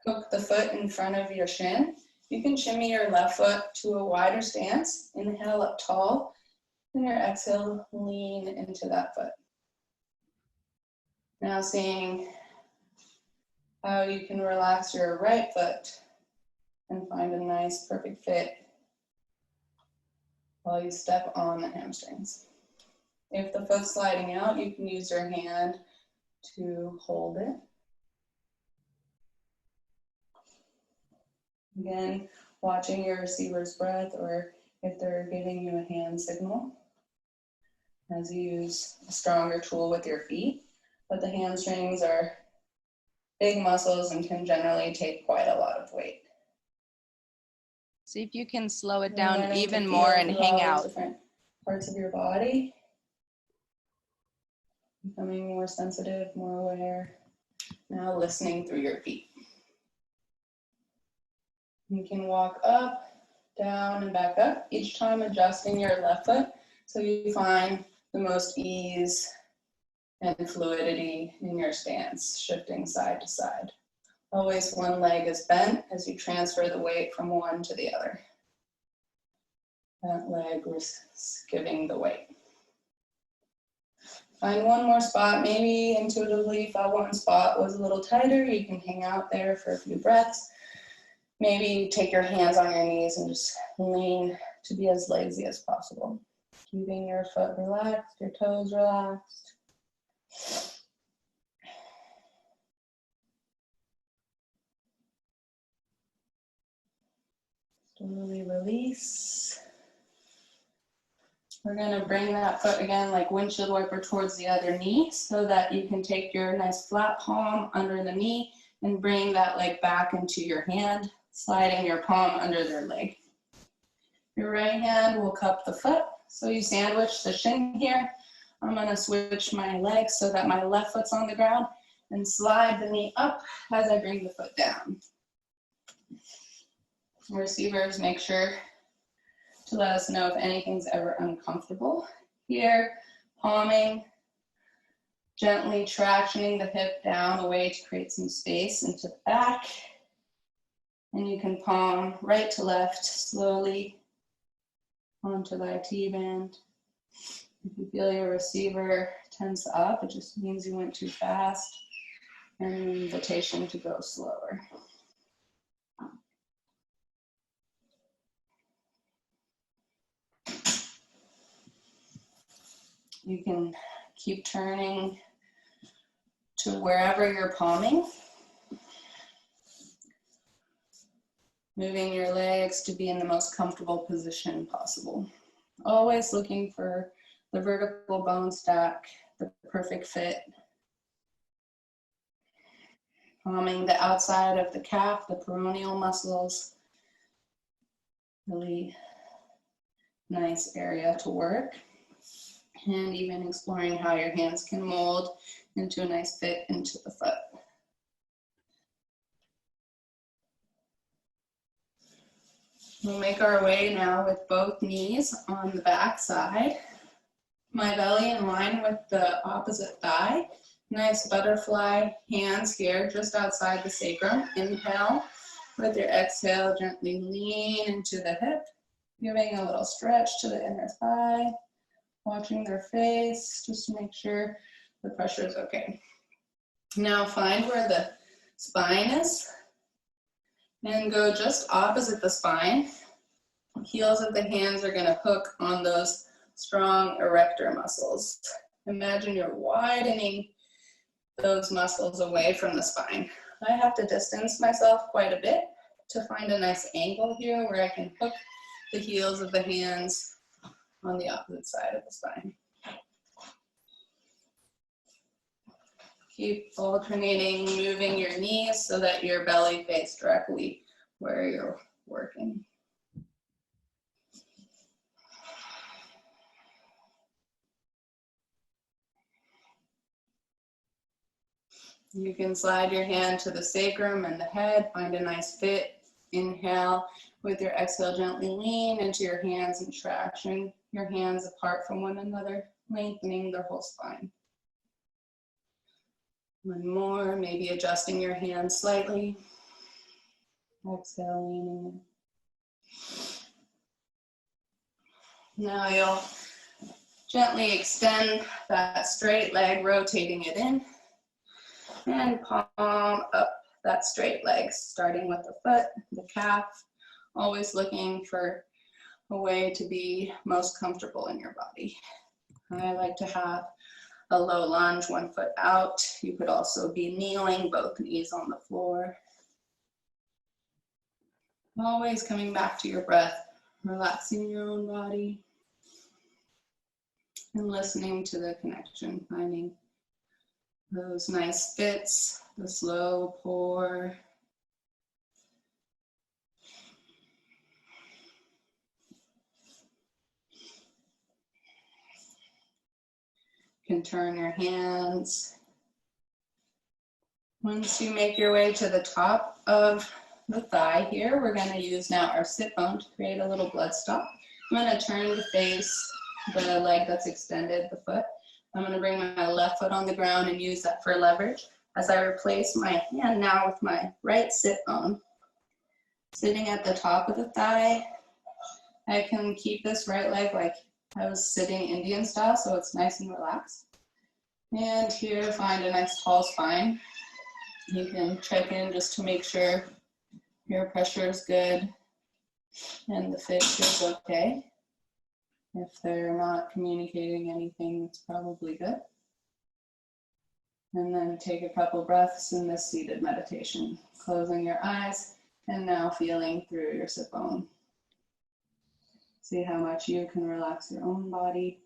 Hook the foot in front of your shin. You can shimmy your left foot to a wider stance. Inhale up tall. And your exhale, lean into that foot. Now seeing how you can relax your right foot and find a nice perfect fit while you step on the hamstrings. If the foot's sliding out, you can use your hand to hold it. Again, watching your receiver's breath or if they're giving you a hand signal as you use a stronger tool with your feet. But the hamstrings are big muscles and can generally take quite a lot of weight. See if you can slow it You're down learning to even feel more and through hang all out. these different parts of your body. Becoming more sensitive, more aware. Now listening through your feet. You can walk up, down, and back up, each time adjusting your left foot so you find the most ease and fluidity in your stance, shifting side to side. Always one leg is bent as you transfer the weight from one to the other. That leg was giving the weight. Find one more spot. Maybe intuitively if that one spot was a little tighter, you can hang out there for a few breaths. Maybe take your hands on your knees and just lean to be as lazy as possible. Keeping your foot relaxed, your toes relaxed. Slowly release. We're going to bring that foot again like windshield wiper towards the other knee so that you can take your nice flat palm under the knee and bringing that leg back into your hand, sliding your palm under their leg. Your right hand will cup the foot. So you sandwich the shin here. I'm gonna switch my legs so that my left foot's on the ground and slide the knee up as I bring the foot down. Receivers, make sure to let us know if anything's ever uncomfortable. Here, palming, gently tractioning the hip down away to create some space into the back. And you can palm right to left slowly onto the IT band. If you feel your receiver tense up, it just means you went too fast, and an invitation to go slower. You can keep turning to wherever you're palming, moving your legs to be in the most comfortable position possible. Always looking for the vertical bone stack, the perfect fit. Palming the outside of the calf, the peroneal muscles. Really nice area to work. And even exploring how your hands can mold into a nice fit into the foot. We'll make our way now with both knees on the back side. My belly in line with the opposite thigh. Nice butterfly hands here just outside the sacrum. Inhale. With your exhale, gently lean into the hip, giving a little stretch to the inner thigh. Watching their face just to make sure the pressure is okay. Now find where the spine is and go just opposite the spine. Heels of the hands are going to hook on those strong erector muscles. Imagine you're widening those muscles away from the spine. I have to distance myself quite a bit to find a nice angle here where I can hook the heels of the hands on the opposite side of the spine. Keep alternating, moving your knees so that your belly face directly where you're working. You can slide your hand to the sacrum and the head, find a nice fit. Inhale. With your exhale, gently lean into your hands and traction your hands apart from one another, lengthening the whole spine. One more, maybe adjusting your hands slightly. Exhale, leaning in. Now you'll gently extend that straight leg, rotating it in, and palm up that straight leg, starting with the foot, the calf, always looking for a way to be most comfortable in your body. I like to have a low lunge, one foot out. You could also be kneeling, both knees on the floor. Always coming back to your breath, relaxing your own body, and listening to the connection, finding those nice fits, the slow pour. You can turn your hands. Once you make your way to the top of the thigh here, we're going to use now our sit bone to create a little blood stop. I'm going to turn to face the leg that's extended, the foot. I'm going to bring my left foot on the ground and use that for leverage as I replace my hand now with my right sit bone. Sitting at the top of the thigh, I can keep this right leg like I was sitting Indian style, so it's nice and relaxed. And here, find a nice tall spine. You can check in just to make sure your pressure is good and the fit is okay. If they're not communicating anything, it's probably good. And then take a couple breaths in this seated meditation, closing your eyes and now feeling through your sit bone. See how much you can relax your own body.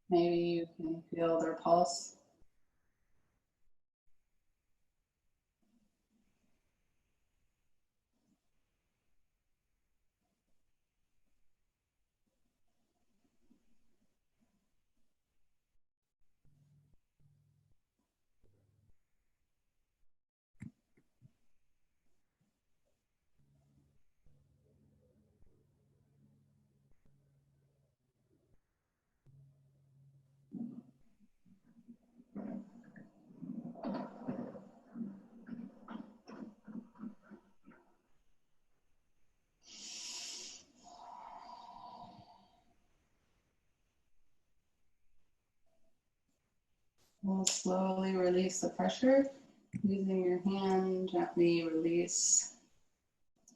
Maybe you can feel their pulse. We'll slowly release the pressure. Using your hand, gently release,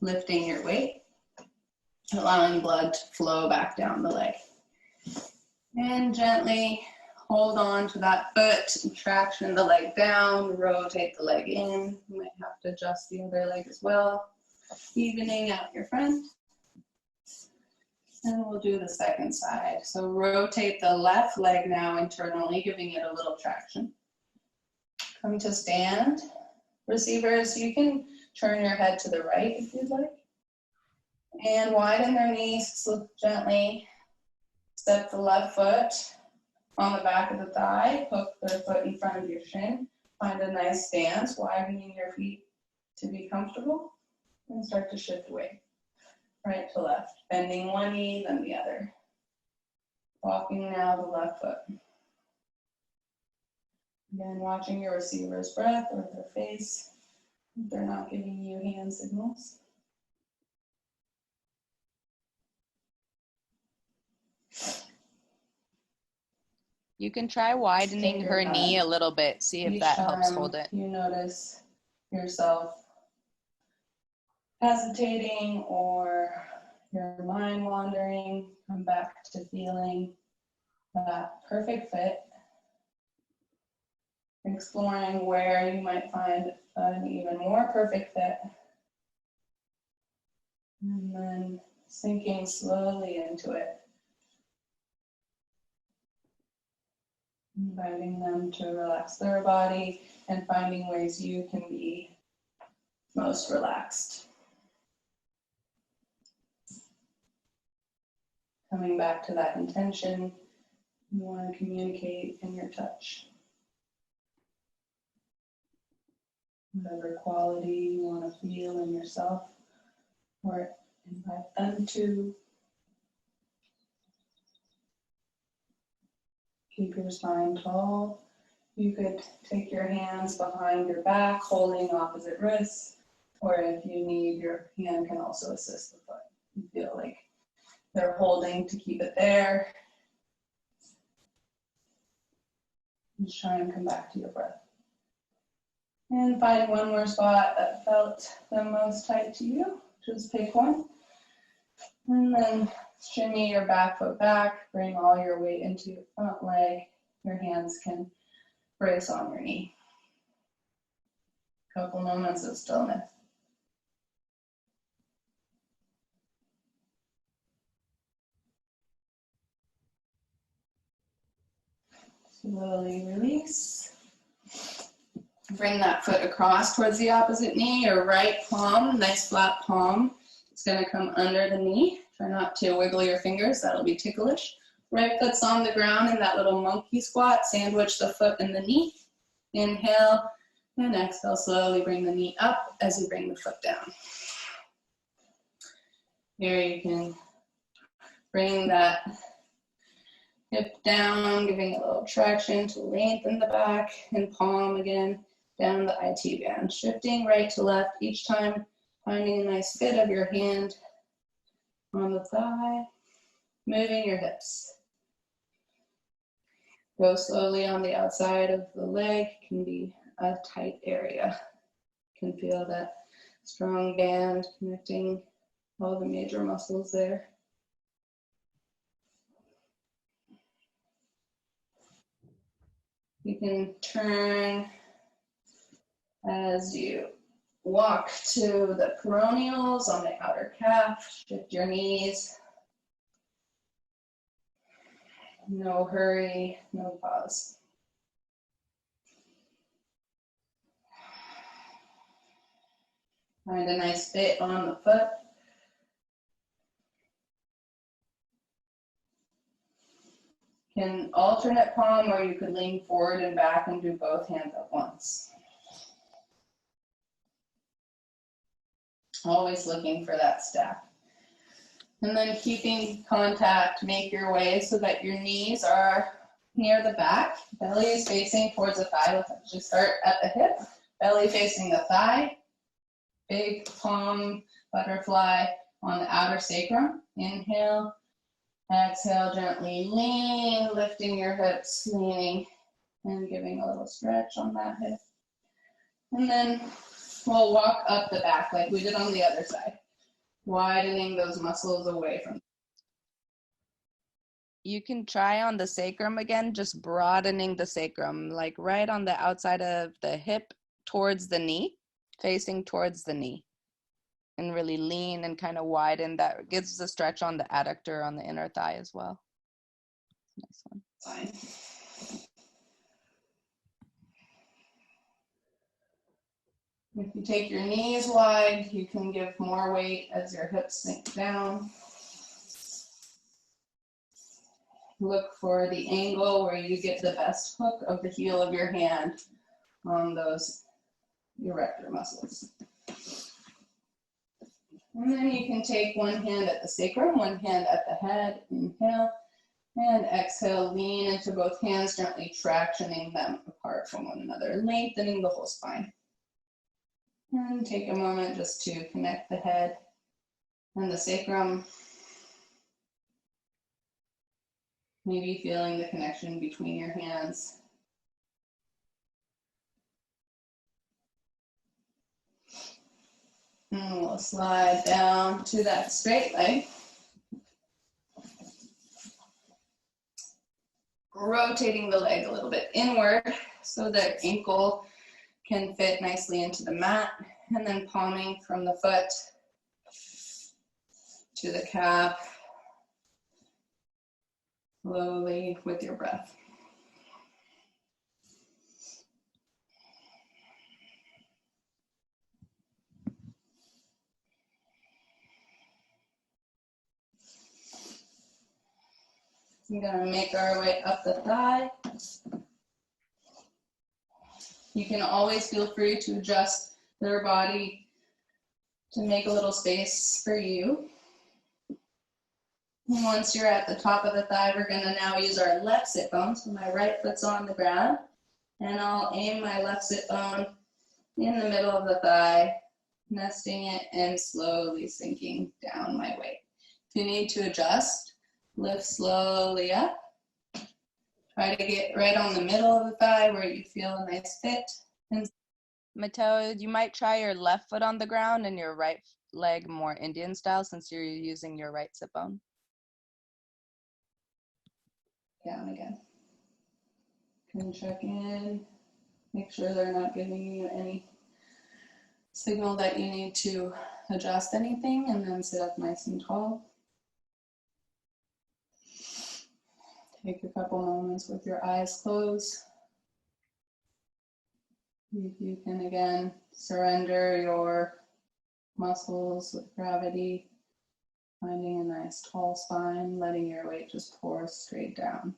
lifting your weight, allowing blood to flow back down the leg. And gently hold on to that foot, traction the leg down, rotate the leg in. You might have to adjust the other leg as well, evening out your front. And we'll do the second side. So rotate the left leg now internally, giving it a little traction. Come to stand. Receivers, you can turn your head to the right if you'd like. And widen their knees, so gently step the left foot on the back of the thigh, hook their foot in front of your shin. Find a nice stance, widening your feet to be comfortable, and start to shift away. Right to left, bending one knee, then the other. Walking now the left foot. Again, watching your receiver's breath or their face, if they're not giving you hand signals. You can try widening her knee a little bit, see if that helps hold it. You notice yourself hesitating or your mind wandering, come back to feeling that perfect fit, exploring where you might find an even more perfect fit, and then sinking slowly into it, inviting them to relax their body and finding ways you can be most relaxed. Coming back to that intention, you want to communicate in your touch. Whatever quality you want to feel in yourself, or invite them to. Keep your spine tall. You could take your hands behind your back, holding opposite wrists, or if you need, your hand can also assist the foot. You feel like they're holding to keep it there. Just try and come back to your breath. And find one more spot that felt the most tight to you. Just pick one. And then shimmy your back foot back. Bring all your weight into your front leg. Your hands can brace on your knee. Couple moments of stillness. Slowly release. Bring that foot across towards the opposite knee, your right palm, nice flat palm. It's gonna come under the knee. Try not to wiggle your fingers, that'll be ticklish. Right foot's on the ground in that little monkey squat. Sandwich the foot and the knee. Inhale and exhale, slowly bring the knee up as you bring the foot down. Here you can bring that hip down, giving a little traction to lengthen the back, and palm again down the IT band. Shifting right to left each time, finding a nice fit of your hand on the thigh, moving your hips. Go slowly on the outside of the leg, can be a tight area. You can feel that strong band connecting all the major muscles there. You can turn as you walk to the peroneals on the outer calf. Shift your knees. No hurry, no pause. Find a nice fit on the foot. Can alternate palm, or you could lean forward and back and do both hands at once. Always looking for that stack. And then keeping contact, make your way so that your knees are near the back. Belly is facing towards the thigh. Let's actually start at the hip. Belly facing the thigh. Big palm butterfly on the outer sacrum. Inhale. Exhale, gently lean, lifting your hips, leaning, and giving a little stretch on that hip. And then we'll walk up the back like we did on the other side, widening those muscles away from. You can try on the sacrum again, just broadening the sacrum, like right on the outside of the hip towards the knee, facing towards the knee. And really lean and kind of widen. That gives a stretch on the adductor on the inner thigh as well. Nice one. Fine. If you take your knees wide, you can give more weight as your hips sink down. Look for the angle where you get the best hook of the heel of your hand on those erector muscles. And then you can take one hand at the sacrum, one hand at the head. Inhale and exhale, lean into both hands, gently tractioning them apart from one another, lengthening the whole spine. And take a moment just to connect the head and the sacrum. Maybe feeling the connection between your hands. And we'll slide down to that straight leg. Rotating the leg a little bit inward so that ankle can fit nicely into the mat, and then palming from the foot to the calf, slowly with your breath. We're going to make our way up the thigh. You can always feel free to adjust their body to make a little space for you. And once you're at the top of the thigh, we're going to now use our left sit bone. So my right foot's on the ground, and I'll aim my left sit bone in the middle of the thigh, nesting it and slowly sinking down my weight. If you need to adjust, lift slowly up. Try to get right on the middle of the thigh where you feel a nice fit. And Mateo, you might try your left foot on the ground and your right leg more Indian style since you're using your right sit bone. down again. Can check in, make sure they're not giving you any signal that you need to adjust anything, and then sit up nice and tall. Take a couple moments with your eyes closed. If you can again surrender your muscles with gravity, finding a nice tall spine, letting your weight just pour straight down.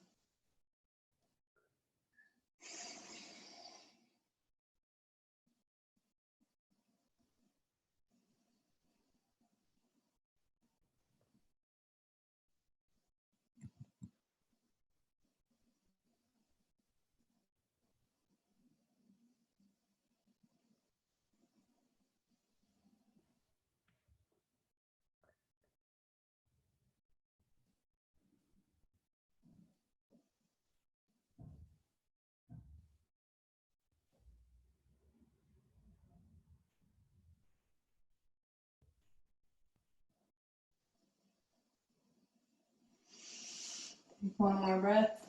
Take one more breath.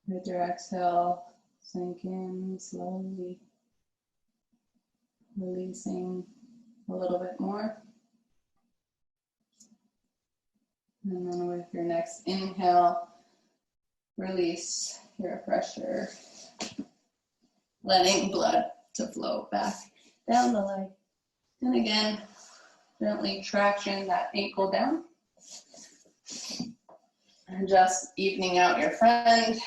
With your exhale, sink in slowly, releasing a little bit more. And then with your next inhale, release your pressure, letting blood to flow back down the leg. And again, gently traction that ankle down. And just evening out your friend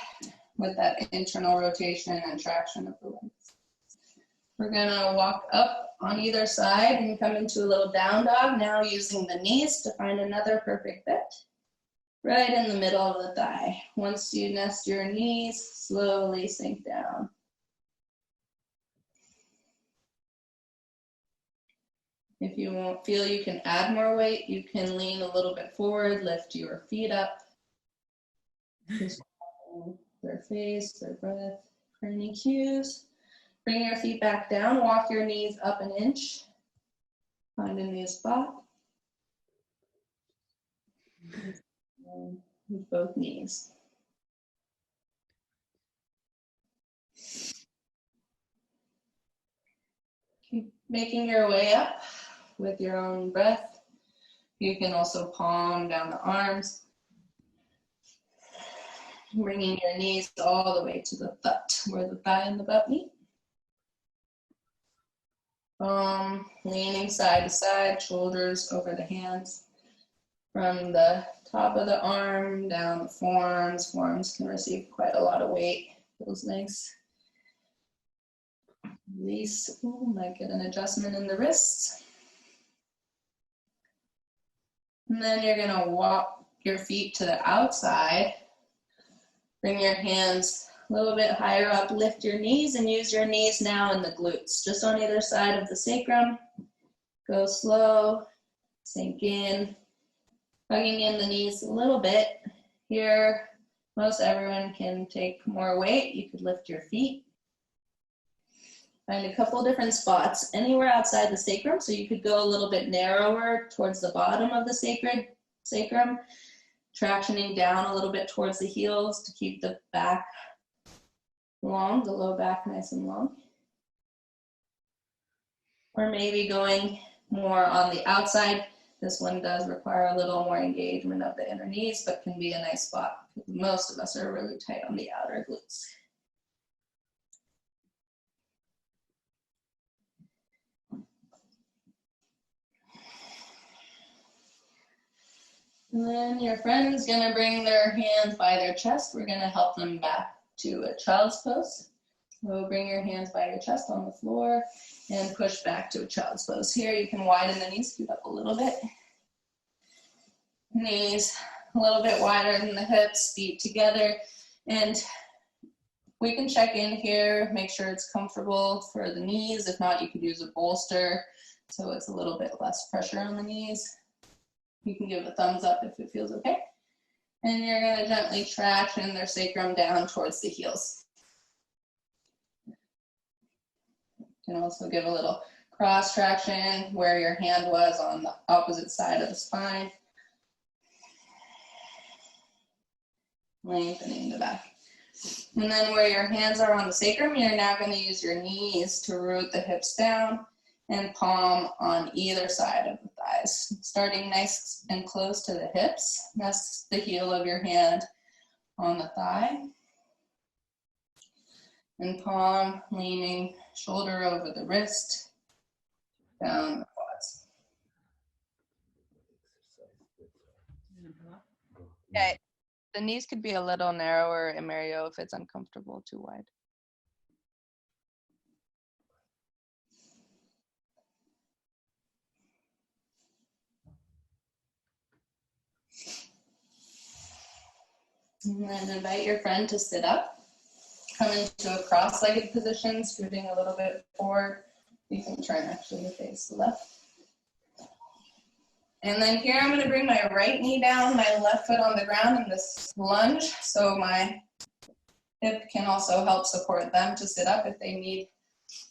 with that internal rotation and traction of the legs. We're gonna walk up on either side and come into a little down dog, now using the knees to find another perfect fit. Right in the middle of the thigh. Once you nest your knees, slowly sink down. If you won't feel you can add more weight, you can lean a little bit forward, lift your feet up. Just their face, their breath, for any cues. Bring your feet back down, walk your knees up an inch. Find a new spot. With both knees. Keep making your way up with your own breath. You can also palm down the arms, bringing your knees all the way to the butt, where the thigh and the butt meet. Leaning side to side, shoulders over the hands. From the top of the arm down the forearms. Forearms can receive quite a lot of weight. Feels nice. Release. Ooh, might get an adjustment in the wrists. And then you're gonna walk your feet to the outside. Bring your hands a little bit higher up. Lift your knees and use your knees now in the glutes, just on either side of the sacrum. Go slow. Sink in. Hugging in the knees a little bit. Here, most everyone can take more weight. You could lift your feet. Find a couple different spots, anywhere outside the sacrum, so you could go a little bit narrower towards the bottom of the sacrum, tractioning down a little bit towards the heels to keep the back long, the low back nice and long. Or maybe going more on the outside. This one does require a little more engagement of the inner knees, but can be a nice spot. Most of us are really tight on the outer glutes. And then your friend is gonna bring their hands by their chest. We're gonna help them back to a child's pose. So bring your hands by your chest on the floor and push back to a child's pose. Here you can widen the knees, scoot up a little bit. Knees a little bit wider than the hips, feet together. And we can check in here, make sure it's comfortable for the knees. If not, you could use a bolster so it's a little bit less pressure on the knees. You can give a thumbs up if it feels okay. And you're gonna gently traction their sacrum down towards the heels. You can also give a little cross traction where your hand was on the opposite side of the spine. Lengthening the back. And then where your hands are on the sacrum, you're now going to use your knees to root the hips down and palm on either side of the thighs. Starting nice and close to the hips, rest the heel of your hand on the thigh. And palm leaning shoulder over the wrist, down the quads. Okay. The knees could be a little narrower in Mario if it's uncomfortable too wide. And then invite your friend to sit up. Come into a cross-legged position, scooting a little bit forward. You can turn actually to face the left. And then here I'm going to bring my right knee down, my left foot on the ground in this lunge. So my hip can also help support them to sit up. If they need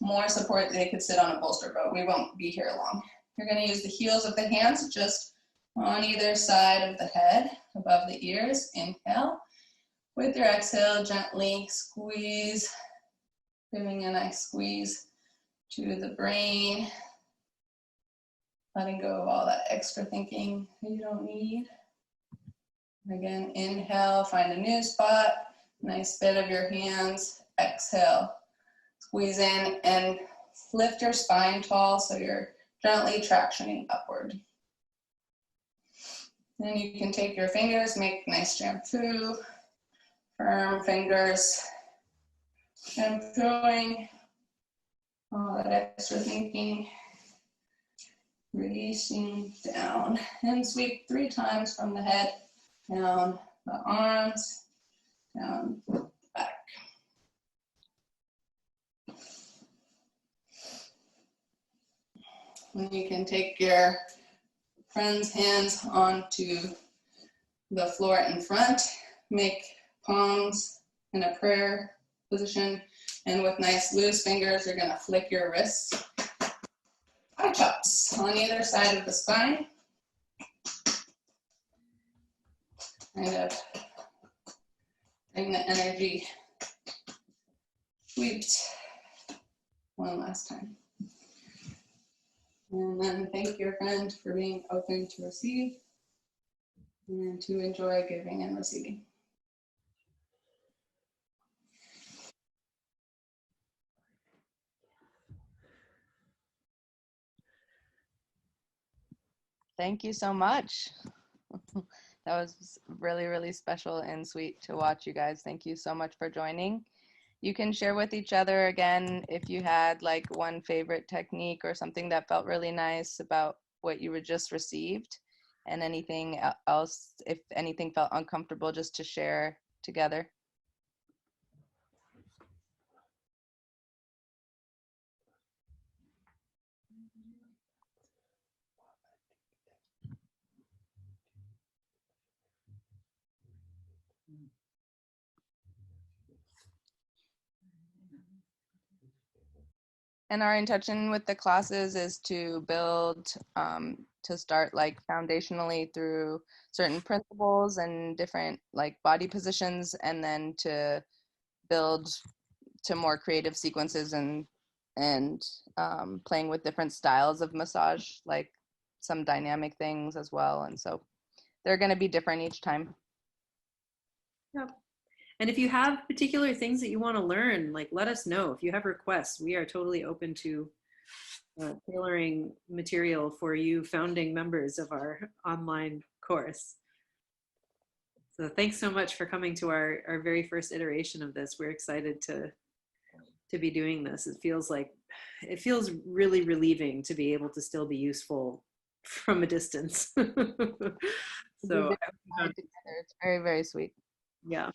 more support, they could sit on a bolster, but we won't be here long. You're going to use the heels of the hands just on either side of the head, above the ears. Inhale. With your exhale, gently squeeze, giving a nice squeeze to the brain. Letting go of all that extra thinking that you don't need. Again, inhale, find a new spot, nice bit of your hands. Exhale, squeeze in and lift your spine tall so you're gently tractioning upward. Then you can take your fingers, make nice shampoo, firm fingers, shampooing all that extra thinking, releasing down, and sweep 3 times from the head, down the arms, down back. And you can take your friend's hands onto the floor in front, make palms in a prayer position, and with nice loose fingers, you're gonna flick your wrists. Eye chops on either side of the spine. Kind of bring the energy swept one last time. And then thank your friend for being open to receive and to enjoy giving and receiving. Thank you so much. That was really, really special and sweet to watch, you guys. Thank you so much for joining. You can share with each other again if you had like one favorite technique or something that felt really nice about what you were just received, and anything else, if anything felt uncomfortable, just to share together. And our intention with the classes is to build, to start like foundationally through certain principles and different like body positions, and then to build to more creative sequences and playing with different styles of massage, like some dynamic things as well. And so they're going to be different each time. Yep. And if you have particular things that you want to learn, like let us know. If you have requests, we are totally open to tailoring material for you founding members of our online course. So thanks so much for coming to our very first iteration of this. We're excited to be doing this. It feels really relieving to be able to still be useful from a distance. So It's very, very sweet. yeah.